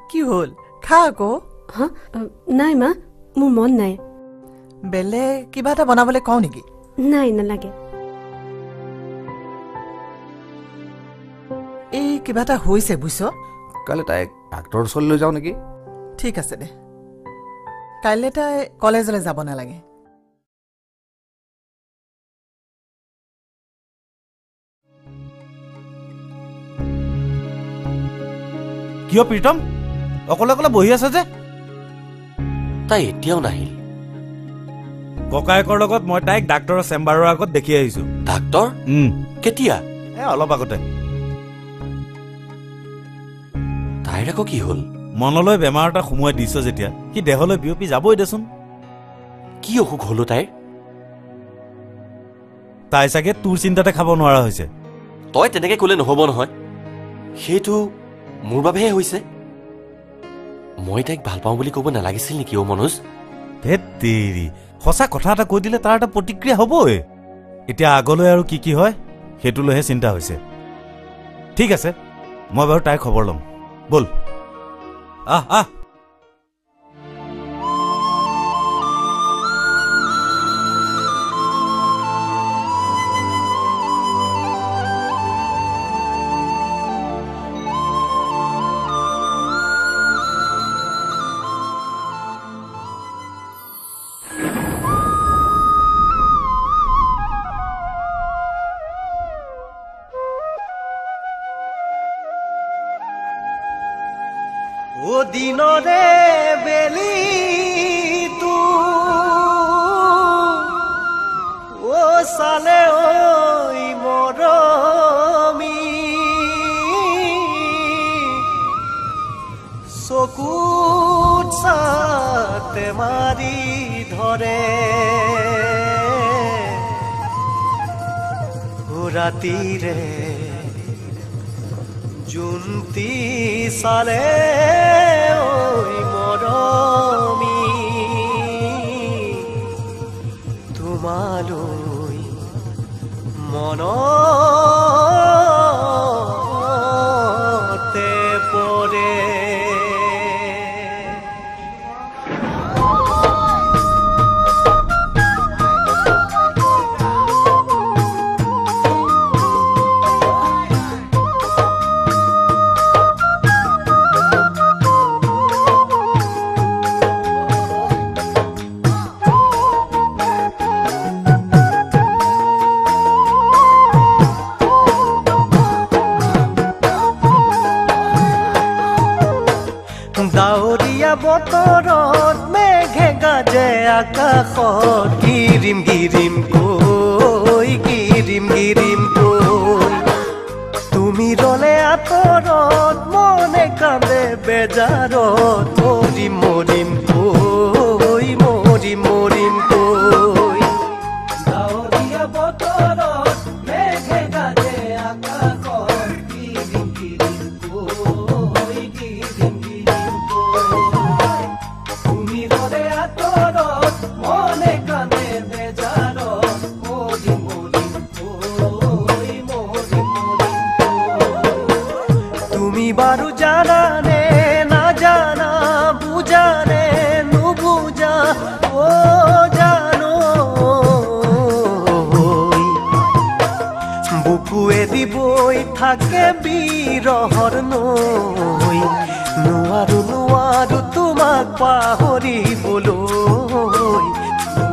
কি হ'ল খা আকৌ নাই মা মোৰ মন নাই বেলেগ কিবা এটা বনাবলৈ কওঁ নেকি নাই নালাগে এই কিবা এটা হৈছে বুজিছ কাইলৈ তাইক ডাক্তৰৰ ওচৰলৈ লৈ যাওঁ নেকি ঠিক আছে দে কাইলৈ তাই কলেজলৈ যাব নালাগে কিয় প্ৰীতম অকলে অকলে বহি আছে যে তাই এতিয়াও নাহিল ককায়েকৰ লগত মই তাইক ডাক্তৰৰ চেম্বাৰৰ আগত দেখি আহিছো ডাক্তৰ কেতিয়া অলপ আগতে তাইৰ আকৌ কি হ'ল মনলৈ বেমাৰ এটা সোমোৱাই দিছ যেতিয়া সি দেহলৈ বিয়পি যাবই দেচোন কি অসুখ হলো তাই চাগে তোৰ চিন্তাতে খাব নোৱাৰা হৈছে তই তেনেকে ক'লে নহ'ব নহয় সেইটো মোৰ বাবেহে হৈছে মই তাইক ভাল পাওঁ বুলি ক'ব নালাগিছিল নেকি মনোজ ধেৎতেৰি সঁচা কথা এটা কৈ দিলে তাৰ এটা প্ৰতিক্ৰিয়া হ'বই এতিয়া আগলৈ আৰু কি হয় সেইটো লৈহে চিন্তা হৈছে ঠিক আছে মই বাৰু তাইৰ খবৰ ল'ম বল আহ ও দিনরে বেলি তু ও সালে ওই মরমি চকুত সাতে মারি ধরে ও রাতিরে জুন্তি সালে ওই মরমি তোমালৈ মনতে পৰে বতৰত মেঘে গাজে আকাশত গিৰিম গিৰিম কৈ তুমি ৰলে আঁতৰত মনে কান্দে বেজাৰত মৰিম কৈ ডাৱৰীয়া বতৰত মেঘে গাজে আকাশত গিৰিম কৈ তুমি ৰলে আঁতৰত মনে কান্দে বেজাৰত মৰিম তুমি বাৰু জানানে নাজানা বুজানে নুবুজা ও জানো বুকুৱে দিবই থাকে বিৰহৰ নৈ পাহৰিবলৈ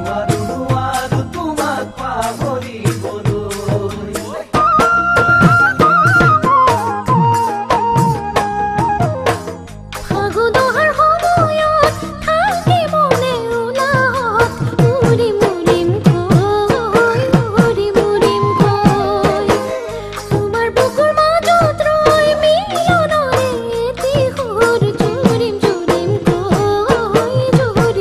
নোৱাৰো নোৱাৰো তোমাক পাহৰিবলৈ ফাগুনৰ সময়ত থাকি মনে উলাহত উৰিম উৰিম কৈ তোমাৰ বুকুৰ মাজত ৰৈ মিলনৰে এটি সুৰ জুৰিম জুৰিম কৈ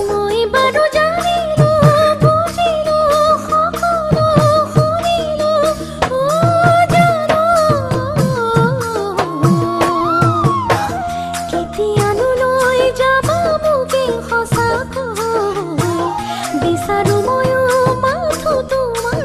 মই বাৰু জানিলো বুজিলো সকলো শুনিলো জানো কেতিয়ানো লৈ যাব মোকে সঁচাকৈ বিচাৰো ময়ো মাথো তোমাৰ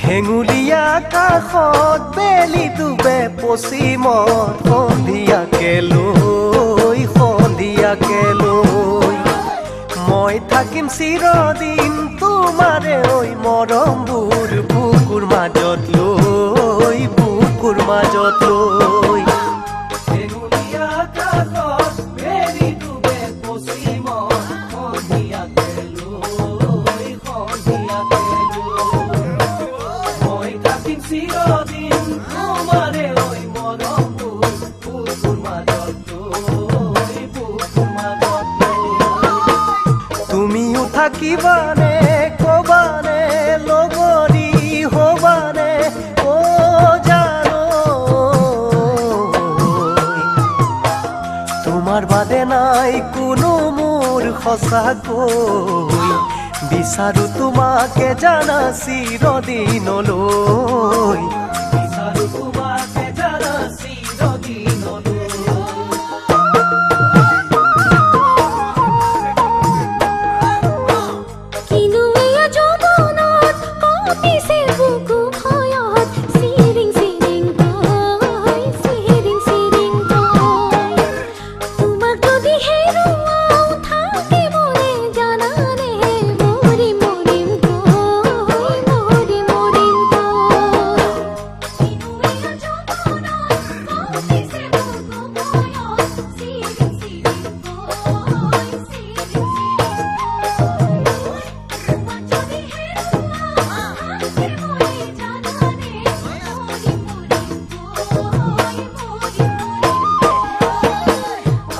হেঙুলীয়া কাষত বেলি ডুবে পশ্চিমত সন্ধিয়াকে লৈ মই থাকিম চিৰদিন তোমাৰে ঐ মৰমবোৰ বুকুৰ মাজত লৈ হেঙুলীয়া কাষত বেলি ডুবে পশ্চিমত সন্ধিয়াকে লৈ মই থাকিম চিৰদিন তোমাৰে ঐ মৰমবোৰ বুকুৰ মাজত তুমিও থাকিবানে কবানে লগৰী হবানে ও জানো তোমাৰ বাদে নাই কোনো মোৰ সঁচাকৈ বিচাৰো তোমাকে জানা চিৰদিনলৈ বিচাৰো তোমাকে জানা চিৰদিনলৈ কিনো এয়া যৌৱনত কঁপিছে বুকু ভয়ত চিৰিং চিৰিং কৈ তোমাক যদি হেৰুৱাও থাকিবনে জানানে মৰিম মৰিম কৈ কিনো এয়া যৌৱনত কঁপিছে বুকু ভয়ত চিৰিং চিৰিং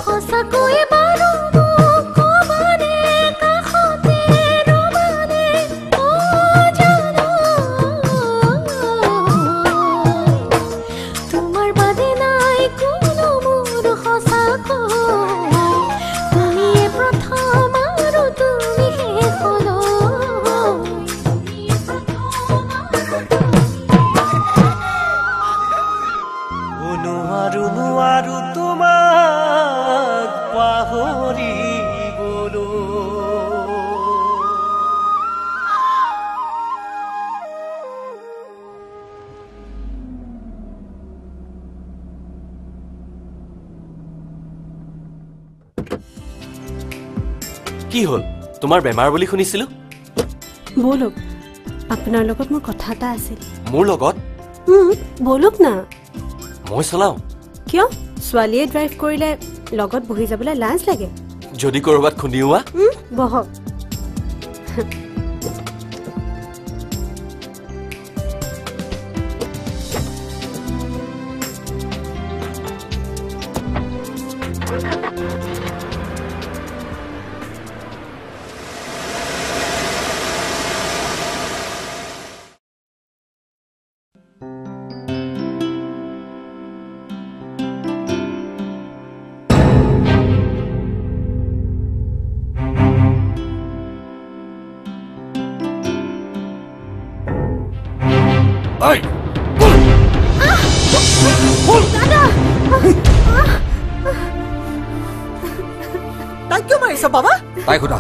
সঁচাকৈয়ে বাৰু মোক কবানে কাষতে ৰবানে ও জানো তোমাৰ বাদে নাই কোনো মোৰ সঁচাকৈ তুমিয়ে প্ৰথম আৰু তুমি নোৱাৰো নোৱাৰো তোমাক পাহৰিবলৈ কি হ'ল তোমাৰ বেমাৰ বুলি শুনিছিলো ব'লক আপোনাৰ লগত মোৰ কথা এটা আছিল মোৰ লগত ব'লক না মই চলাওঁ কিয় ছোৱালীয়ে ড্ৰাইভ কৰিলে লগত বহি যাবলৈ লাজ লাগে যদি কৰবাত খুন্দিওৱা বহক তাই কিয় মাৰিছ বাবা? তাই সোধা।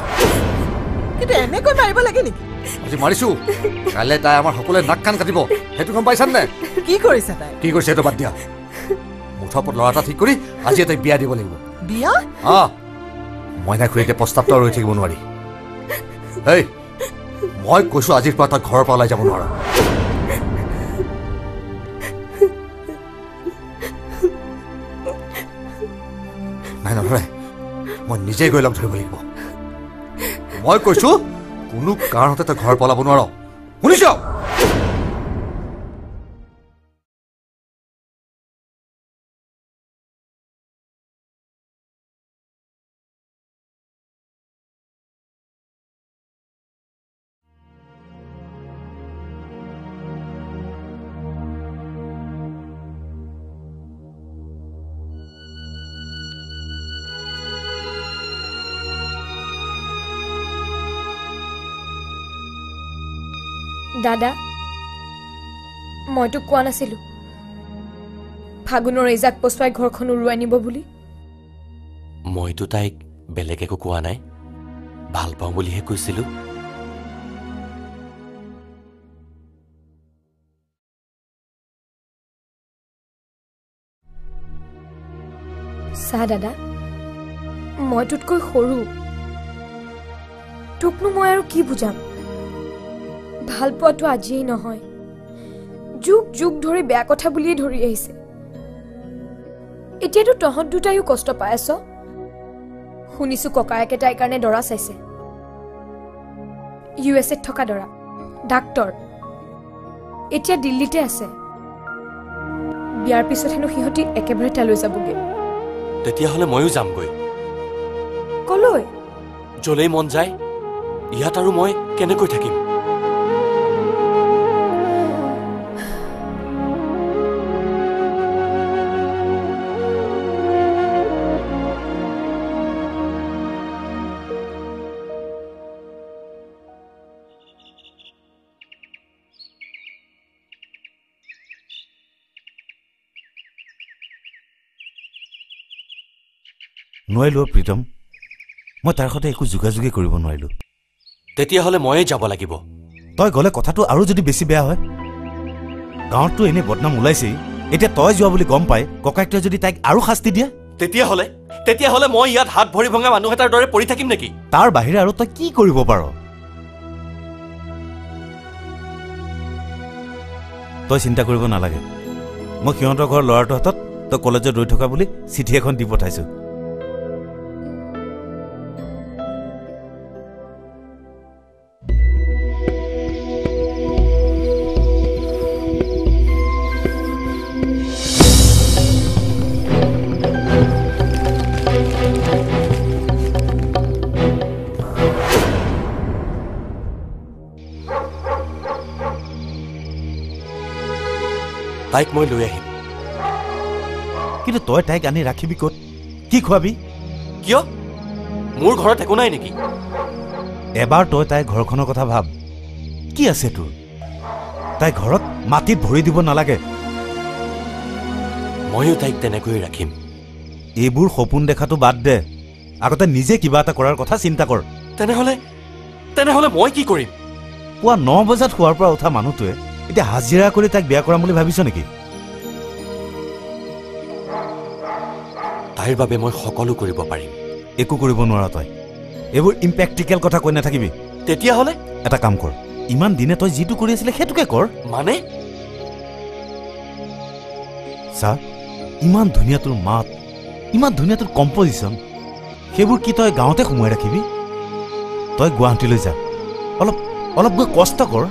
কিন্তু এনেকৈ মাৰিব লাগে নেকি? আজি মাৰিছো, কাইলৈ তাই আমাৰ সকলোৱে নাক কাণ কাটিব, সেইটো গম পাইছানে নাই? কি কৰিছে তাই? কি কৰিছে সেইটো বাদ দিয়া। মুঠৰ ওপৰত ল'ৰা এটা ঠিক কৰি আজি তাইক বিয়া দিব লাগিব। বিয়া? মইনা খুৰী এতিয়া প্ৰস্তাৱটো ৰৈ থাকিব নোৱাৰি। এই মই কৈছো আজিৰ পৰা তই ঘৰৰ পৰা ওলাই যাব নোৱাৰা। নাই নধৰে, মই নিজেই গৈ লগ ধৰিব লাগিব। মই কৈছো কোনো কাৰণতে তই ঘৰ পলাব নোৱাৰ, শুনিছ? দাদা, মইতো কোৱা নাছিলো ফাগুনৰ এইজাক পচুৱাই ঘৰখন উৰুৱাই নিব বুলি। মইতো তাইক বেলেগ একো কোৱা নাই, ভাল পাওঁ বুলিহে কৈছিলো। চা দাদা, মই তোতকৈ সৰু, তোকনো মই আৰু কি বুজাম। ভাল পোৱাটো আজিয়েই নহয়, যুগ যুগ ধৰি বেয়া কথা বুলিয়ে ধৰি আহিছে। এতিয়াতো তহঁত দুটাইও কষ্ট পাই আছ। শুনিছো ককায়েকে তাইৰ কাৰণে দৰা চাইছে, USA থকা দৰা, ডাক্তৰ। এতিয়া দিল্লীতে আছে। বিয়াৰ পিছত হেনো সিহঁতি একেবাৰে তালৈ যাবগৈ। তেতিয়াহ'লে ময়ো যামগৈ। কলৈ? য'লেই মন যায়। ইয়াত আৰু মই কেনেকৈ থাকিম? নোৱাৰিলো প্ৰীতম, মই তাৰ সৈতে একো যোগাযোগেই কৰিব নোৱাৰিলো। তেতিয়াহ'লে ময়ে যাব লাগিব। তই গ'লে কথাটো আৰু যদি বেছি বেয়া হয়। গাঁৱততো এনেই বদনাম ওলাইছেই, এতিয়া তই যোৱা বুলি গম পাই ককায়েকটোৱে যদি তাইক আৰু শাস্তি দিয়ে, তেতিয়াহ'লে মই ইয়াত হাত ভৰি ভঙা মানুহ এটাৰ দৰে পৰি থাকিম নেকি? তাৰ বাহিৰে আৰু তই কি কৰিব পাৰ? তই চিন্তা কৰিব নালাগে। মই সিহঁতৰ ঘৰৰ ল'ৰাটোৰ হাতত তই কলেজত ৰৈ থকা বুলি চিঠি এখন দি পঠাইছো। তাইক মই লৈ আহিম। কিন্তু তই তাইক আনি ৰাখিবি ক'ত? কি খুৱাবি? কিয়? মোৰ ঘৰত একো নাই নেকি? এবাৰ তই তাইৰ ঘৰখনৰ কথা ভাব। কি আছে তোৰ? তাই ঘৰত মাটিত ভৰি দিব নালাগে। ময়ো তাইক তেনেকৈ ৰাখিম। এইবোৰ সপোন দেখাটো বাদ দে, আগতে নিজে কিবা এটা কৰাৰ কথা চিন্তা কৰ। তেনেহ'লে মই কি কৰিম? পুৱা 9 বজাত শোৱাৰ পৰা উঠা মানুহটোৱে এতিয়া হাজিৰা কৰি তাইক বিয়া কৰাম বুলি ভাবিছ নেকি? তাইৰ বাবে মই সকলো কৰিব পাৰিম। একো কৰিব নোৱাৰ তই। এইবোৰ ইম্প্ৰেক্টিকেল কথা কৈ নাথাকিবি। তেতিয়াহ'লে এটা কাম কৰ, ইমান দিনে তই যিটো কৰি আছিলে সেইটোকে কৰ। মানে? চা, ইমান ধুনীয়া তোৰ মাত, ইমান ধুনীয়া তোৰ কম্পজিশ্যন, সেইবোৰ কি তই গাঁৱতে সোমোৱাই ৰাখিবি? তই গুৱাহাটীলৈ যা, অলপ গৈ কষ্ট কৰ।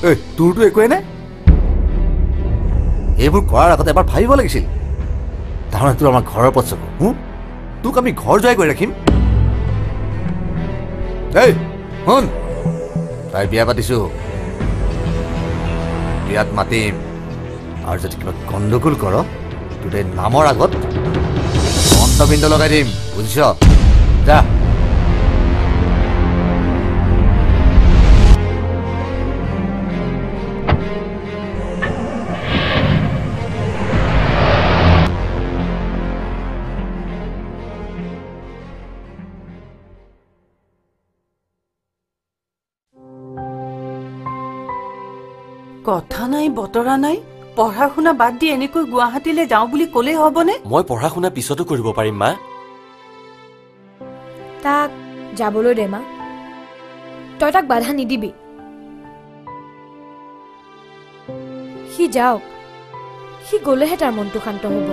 এই তোৰতো একোৱে নাই এইবোৰ কৰাৰ আগতে এবাৰ ভাবিব লাগিছিল তাৰমানে তোৰ আমাৰ ঘৰৰ ওপৰত চকু তোক আমি ঘৰ জয় কৰি ৰাখিম এই শুন তাই বিয়া পাতিছো বিয়াত মাতিম আৰু যদি কিবা গণ্ডগোল কৰ তোৰ এই নামৰ আগত অন্তবিন্দু লগাই দিম বুজিছ যা কথা নাই বতৰা নাই পঢ়া শুনা বাদ দি এনেকৈ গুৱাহাটীলৈ যাওঁ বুলি ক'লে হ'বনে মই পঢ়া শুনা পিছতো কৰিব পাৰিম মা তাক যাবলৈ দে মা তই তাক বাধা নিদিবি সি যাওক সি গ'লেহে তাৰ মনটো শান্ত হ'ব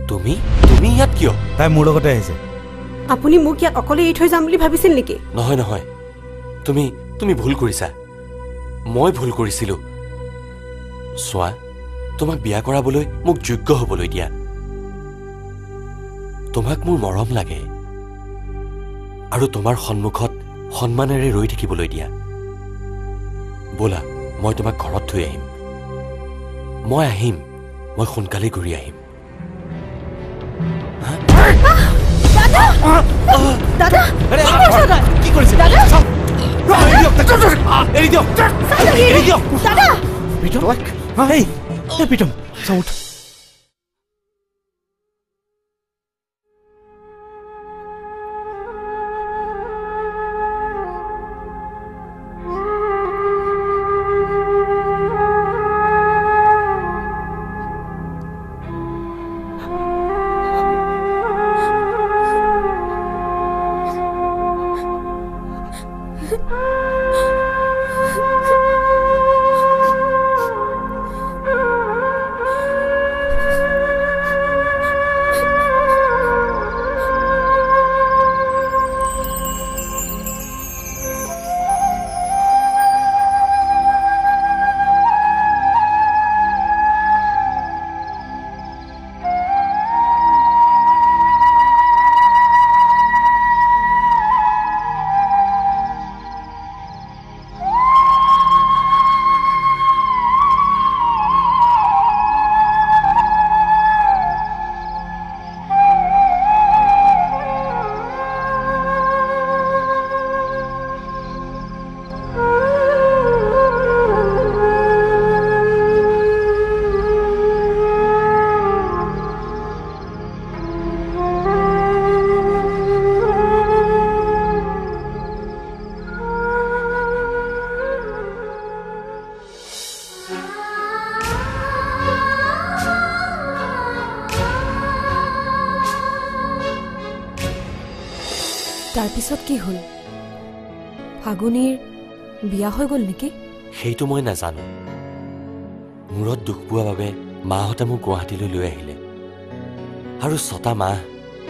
তুমি ইয়াত কিয় তাই মোৰ লগতে আহিছে আপুনি মোক ইয়াত অকলে এৰি থৈ যাম বুলি ভাবিছিল নেকি নহয় নহয় তুমি ভুল কৰিছা মই ভুল কৰিছিলো চোৱা তোমাক বিয়া কৰাবলৈ মোক যোগ্য হ'বলৈ দিয়া তোমাক মোৰ মৰম লাগে আৰু তোমাৰ সন্মুখত সন্মানেৰে ৰৈ থাকিবলৈ দিয়া ব'লা মই তোমাক ঘৰত থৈ আহিম মই সোনকালে ঘূৰি আহিম দাদা কি কৰিছে এৰি দিয়ক দাদা প্ৰীতম চাউথ তাৰপিছত কি হ'ল ফাগুনীৰ বিয়া হৈ গ'ল নেকি সেইটো মই নাজানো মূৰত দুখ পোৱা বাবে মাহঁতে মোক গুৱাহাটীলৈ লৈ আহিলে আৰু 6টা মাহ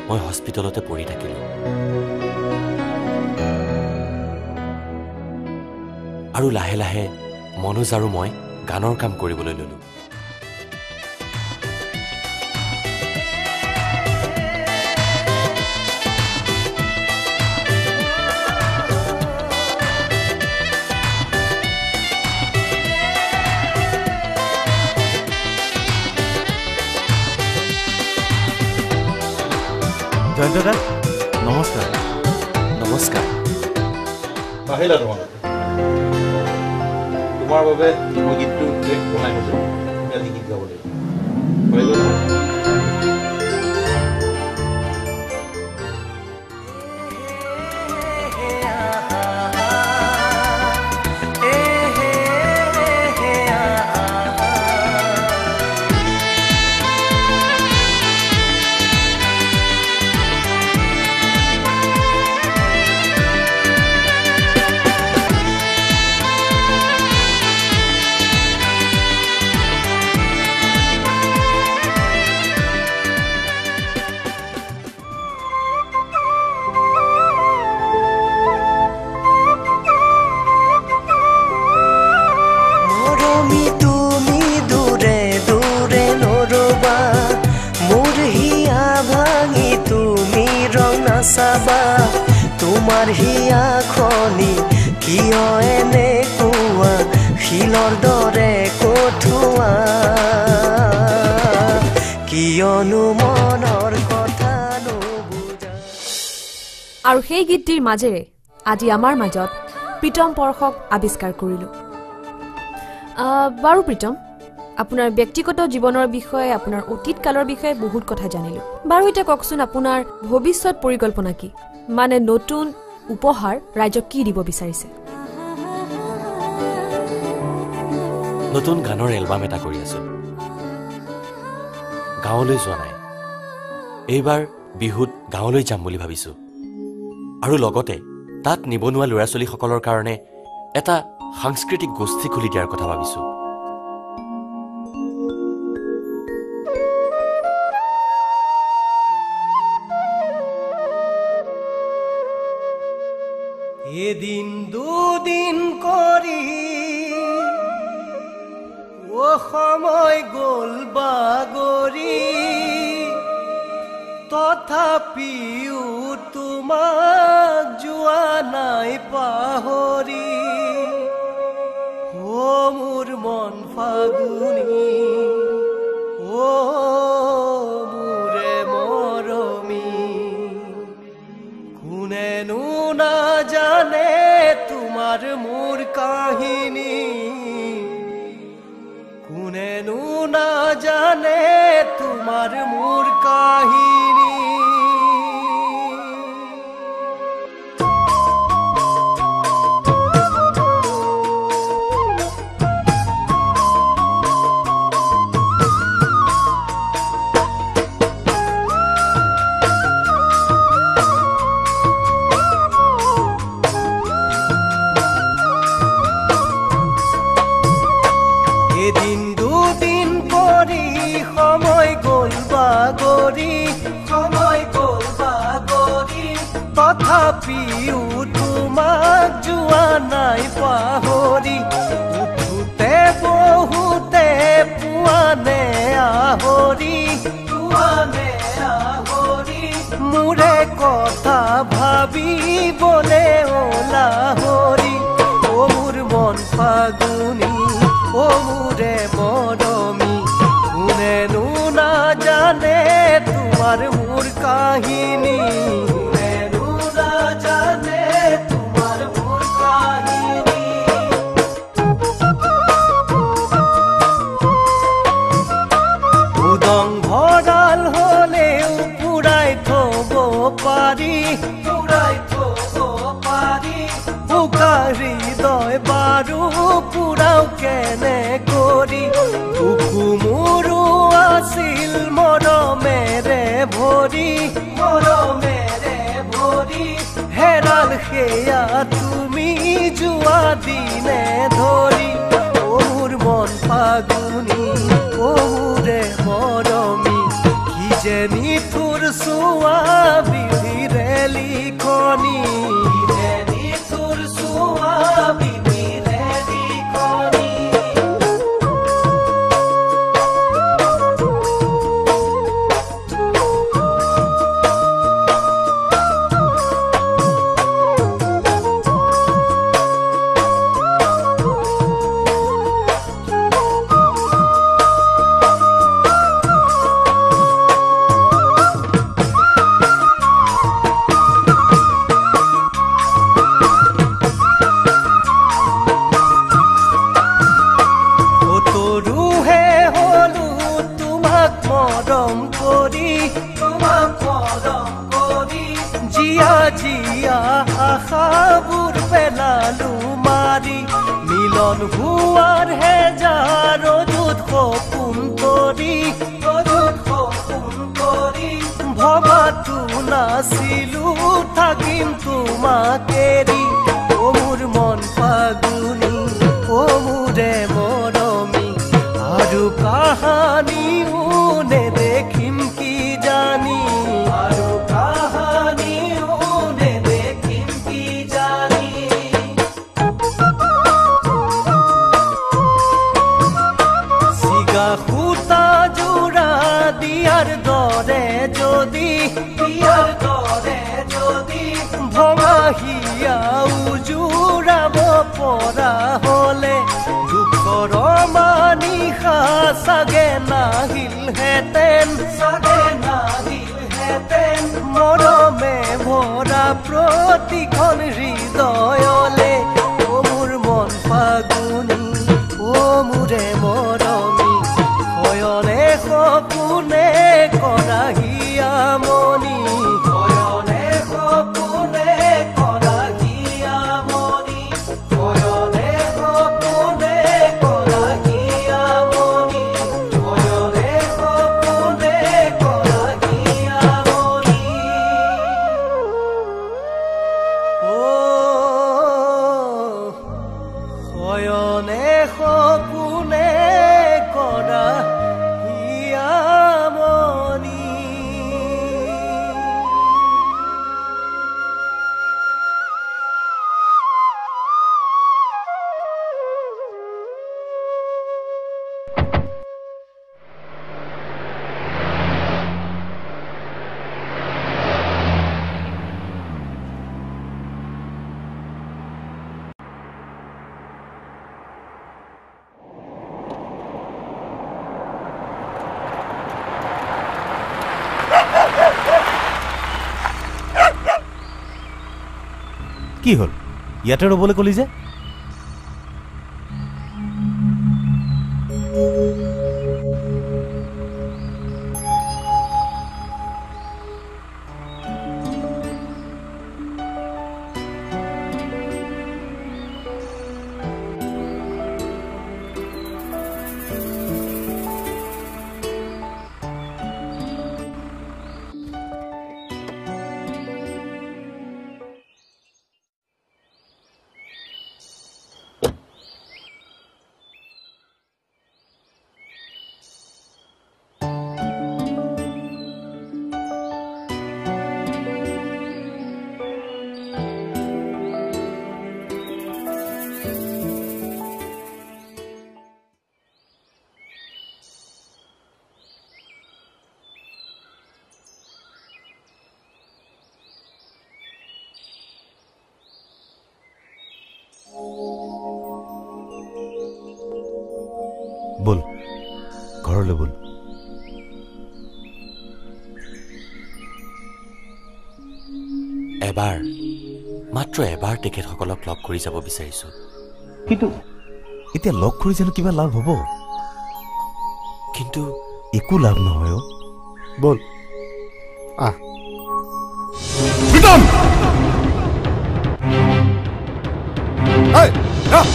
মই হস্পিটেলতে পৰি থাকিলো আৰু লাহে লাহে মনোজ আৰু মই গানৰ কাম কৰিবলৈ ললো জয়ন্ত দা নমস্কাৰ নমস্কাৰ আহিলা তোমালোকে তোমাৰ বাবে মই গীতটো বনাই থৈছো তুমি আজি গীত গাব লাগিব তোমাৰ হিয়াখনি কিয় এনেকুৱা শিলৰ দৰে কঠুৱা কিয়নো মনৰ কথা নুবুজা। আৰু সেই গীতটিৰ মাজেৰে আজি আমাৰ মাজত প্ৰীতম পৰশক আৱিষ্কাৰ কৰিলোঁ। বাৰু প্ৰীতম, আপোনাৰ ব্যক্তিগত জীৱনৰ বিষয়ে আপোনাৰ অতীত কালৰ বিষয়ে বহুত কথা জানিলোঁ। বাৰু এতিয়া কওকচোন আপোনাৰ ভৱিষ্যত পৰিকল্পনা কি, মানে নতুন উপহাৰ ৰাইজক কি দিব বিচাৰিছে? নতুন গানৰ এলবাম এটা কৰি আছো। গাঁৱলৈ যোৱা নাই, এইবাৰ বিহুত গাঁৱলৈ যাম বুলি ভাবিছো। আৰু লগতে তাত নিবনুৱা ল'ৰা ছোৱালীসকলৰ কাৰণে এটা সাংস্কৃতিক গোষ্ঠী খুলি দিয়াৰ কথা ভাবিছো। এদিন দুদিন কৰি ও সময় গ'ল বাগৰি তথাপিও তোমাক যোৱা নাই পাহৰি ও মোৰ মন ফাগুনি ও মোৰে মৰমী কোনেনো নাজানে তোমাৰ মোৰ কাহিনী কোনেনো নাজানে তোমাৰ মোৰ কাহিনী এদিন দুদিন কৰি সময় গ'ল বাগৰি তথাপিও তোমাক যোৱা নাই পাহৰি উঠোতে বহুতে পুৱানে আহৰি মোৰে কথা ভাবিবলে ওলাহৰি ও মোৰ মন ফাগুনি ও মোৰে মৰমী কোনেনো নাজানে তোমাৰ মোৰ কাহিনী কোনেনো নাজানে তোমাৰ মোৰ কাহিনী উদং ভঁৰাল হ'লেও পুৰাই থব পাৰি বোকা হৃদয় বাৰু পুৰাও কেনে কৰি বুকু মোৰো আছিল মৰমেৰে ভৰি হেৰাল সেয়া তুমি যোৱা দিনে ধৰি ও মোৰ মন ফাগুনি ও মোৰে মৰমী কি যে নিঠুৰ চোৱা বিধিৰে লিখনি জিয়া আশাবোৰ পেলালো মাৰি মিলন হোৱাৰ হেজাৰ ৰ'দত সপোন তৰি ভবাতো নাছিলো থাকিম তোমাক এৰি ও মোৰ মন ফাগুনি ও মোৰে মৰমী আৰু কাহানিও নেদেখিম কি জানি আৰু সূতা জোৰা দিয়াৰ দৰে যদি ভঙা পৰা হলে দুখৰ মানিশা চাগে নাহিলহেঁতেন মৰমে ভৰা প্ৰতিখন হৃদয়লে অ মোৰ মন ফাগুনী অ মোৰে মৰমী শয়নে সপোনে কৰা হিয়ামনি শয়নে সপোনে কৰা হিয়ামনি শয়নে সপোনে কৰা হিয়ামনি শয়নে সপোনে কৰা হিয়ামনি শয়নে সপোনে কৰা হিয়ামনি কি হ'ল ইয়াতে ৰ'বলৈ ক'লি যে বল ঘৰলৈ বল এবাৰ মাত্ৰ এবাৰ তেখেতসকলক লগ কৰি যাব বিচাৰিছো কিন্তু এতিয়া লগ কৰি জানো কিবা লাভ হ'ব কিন্তু একো লাভ নহয় বল আহ প্ৰীতম এই আহ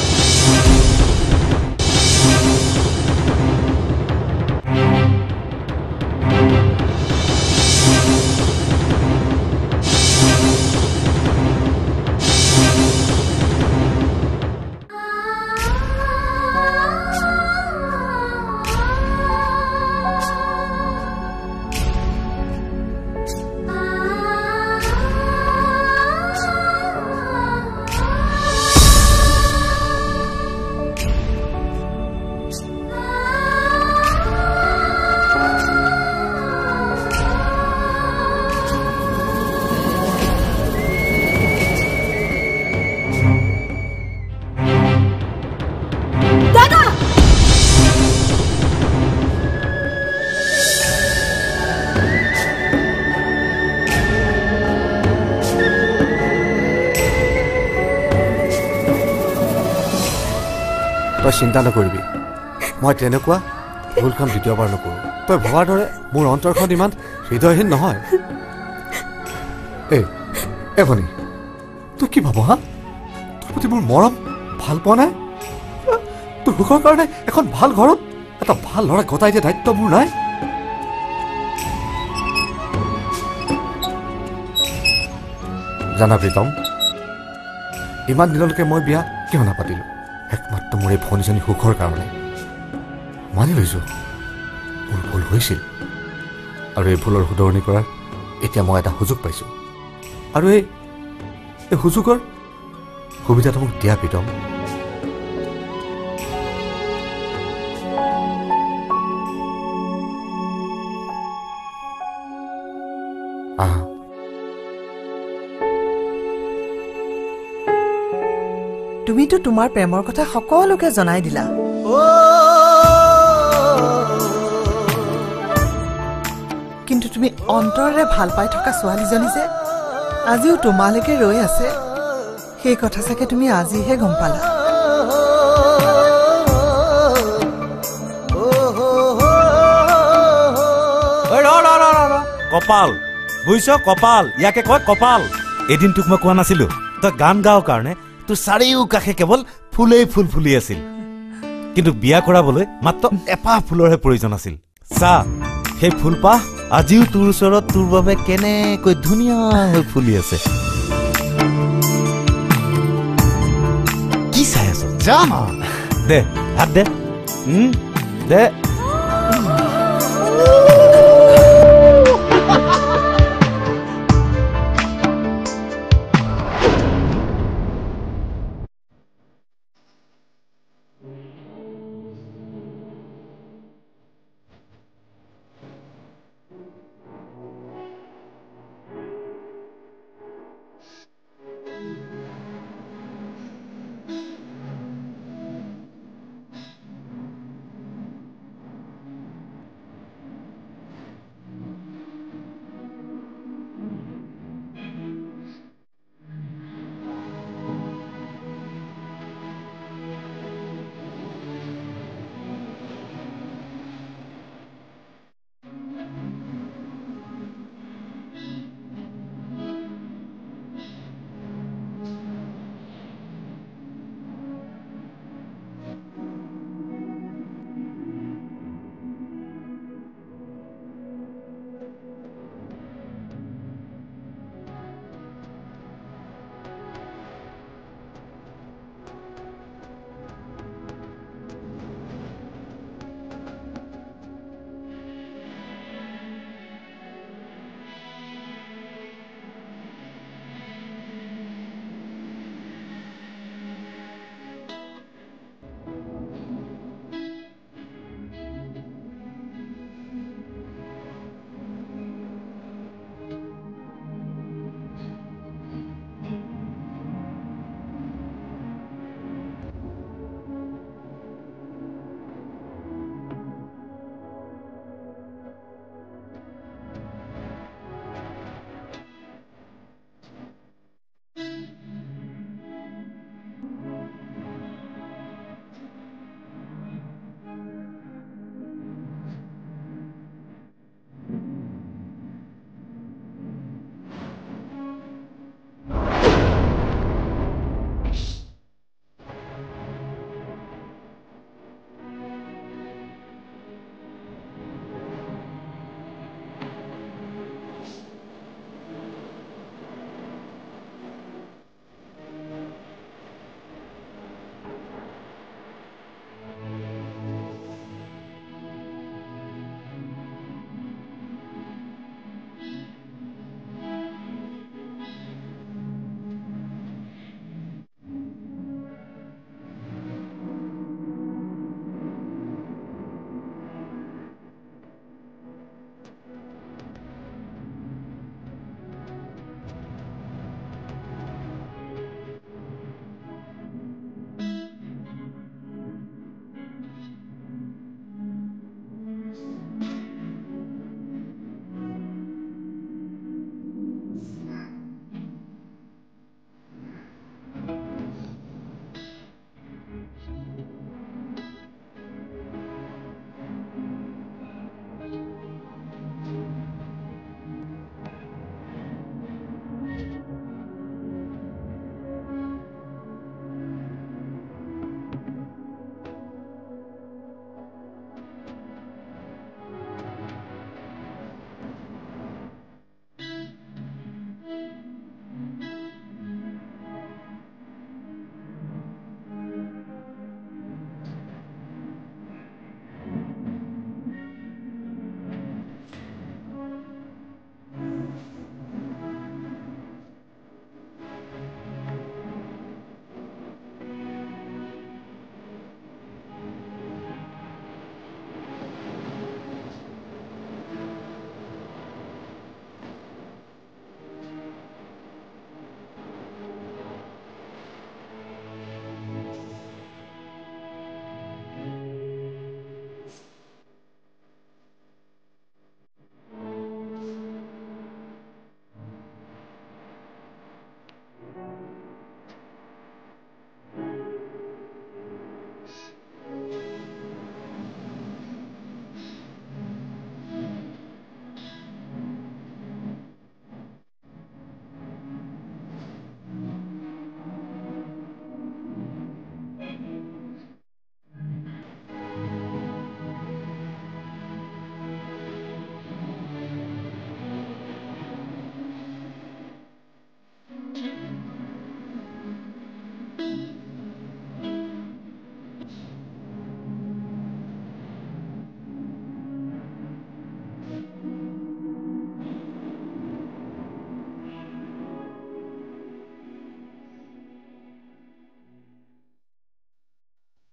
তই চিন্তা নকৰিবি মই তেনেকুৱা ভুলখন দ্বিতীয়বাৰ নকৰোঁ তই ভবাৰ দৰে মোৰ অন্তৰখন ইমান হৃদয়হীন নহয় এই ভনী তই কি ভাব হা তোৰ প্ৰতি মোৰ মৰম ভাল পোৱা নাই তোৰ সুখৰ কাৰণে এখন ভাল ঘৰত এটা ভাল ল'ৰা গতাই দিয়া দায়িত্ব মোৰ নাই জানা প্ৰীতম ইমান দিনলৈকে মই বিয়া কিয় নাপাতিলোঁ একমাত্ৰ মোৰ এই ভনীজনী সুখৰ কাৰণে মানি লৈছোঁ মোৰ ভুল হৈছিল আৰু এই ভুলৰ শুধৰণি কৰাৰ এতিয়া মই এটা সুযোগ পাইছোঁ আৰু এই সুযোগৰ সুবিধাটো মোক দিয়া প্ৰীতম তুমিতো তোমাৰ প্ৰেমৰ কথা সকলোকে জনাই দিলা কিন্তু তুমি অন্তৰেৰে ভাল পাই থকা ছোৱালীজনী যে আজিও তোমালৈকে ৰৈ আছে সেই কথা চাগে তুমি আজিহে গম পালা কপাল বুজিছ কপাল ইয়াকে কয় কপাল এদিন তোক মই কোৱা নাছিলো তই গান গাও কাৰণে তোৰ চাৰিওকাষে কেৱল ফুলেই ফুল ফুলি আছিল কিন্তু বিয়া কৰাবলৈ মাত্ৰ এপাহ ফুলৰহে প্ৰয়োজন আছিল চা সেই ফুলপাহ আজিও তোৰ ওচৰত তোৰ বাবে কেনেকৈ ধুনীয়া হৈ ফুলি আছে কি চাই আছ যা দে হাত দে দে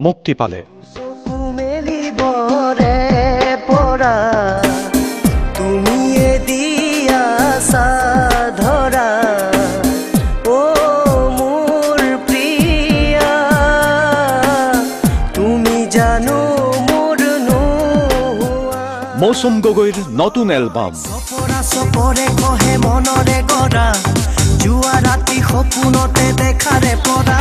মুক্তি পালে। তুমিয়ে দিয়া সাধৰা ও মোৰ প্ৰিয়া তুমি জানো মোৰ নোহোৱা। মৌচুম গগৈৰ নতুন এলবাম চপৰে কহে মনৰে কৰা যোৱা ৰাতি সপোনতে দেখাৰে পৰা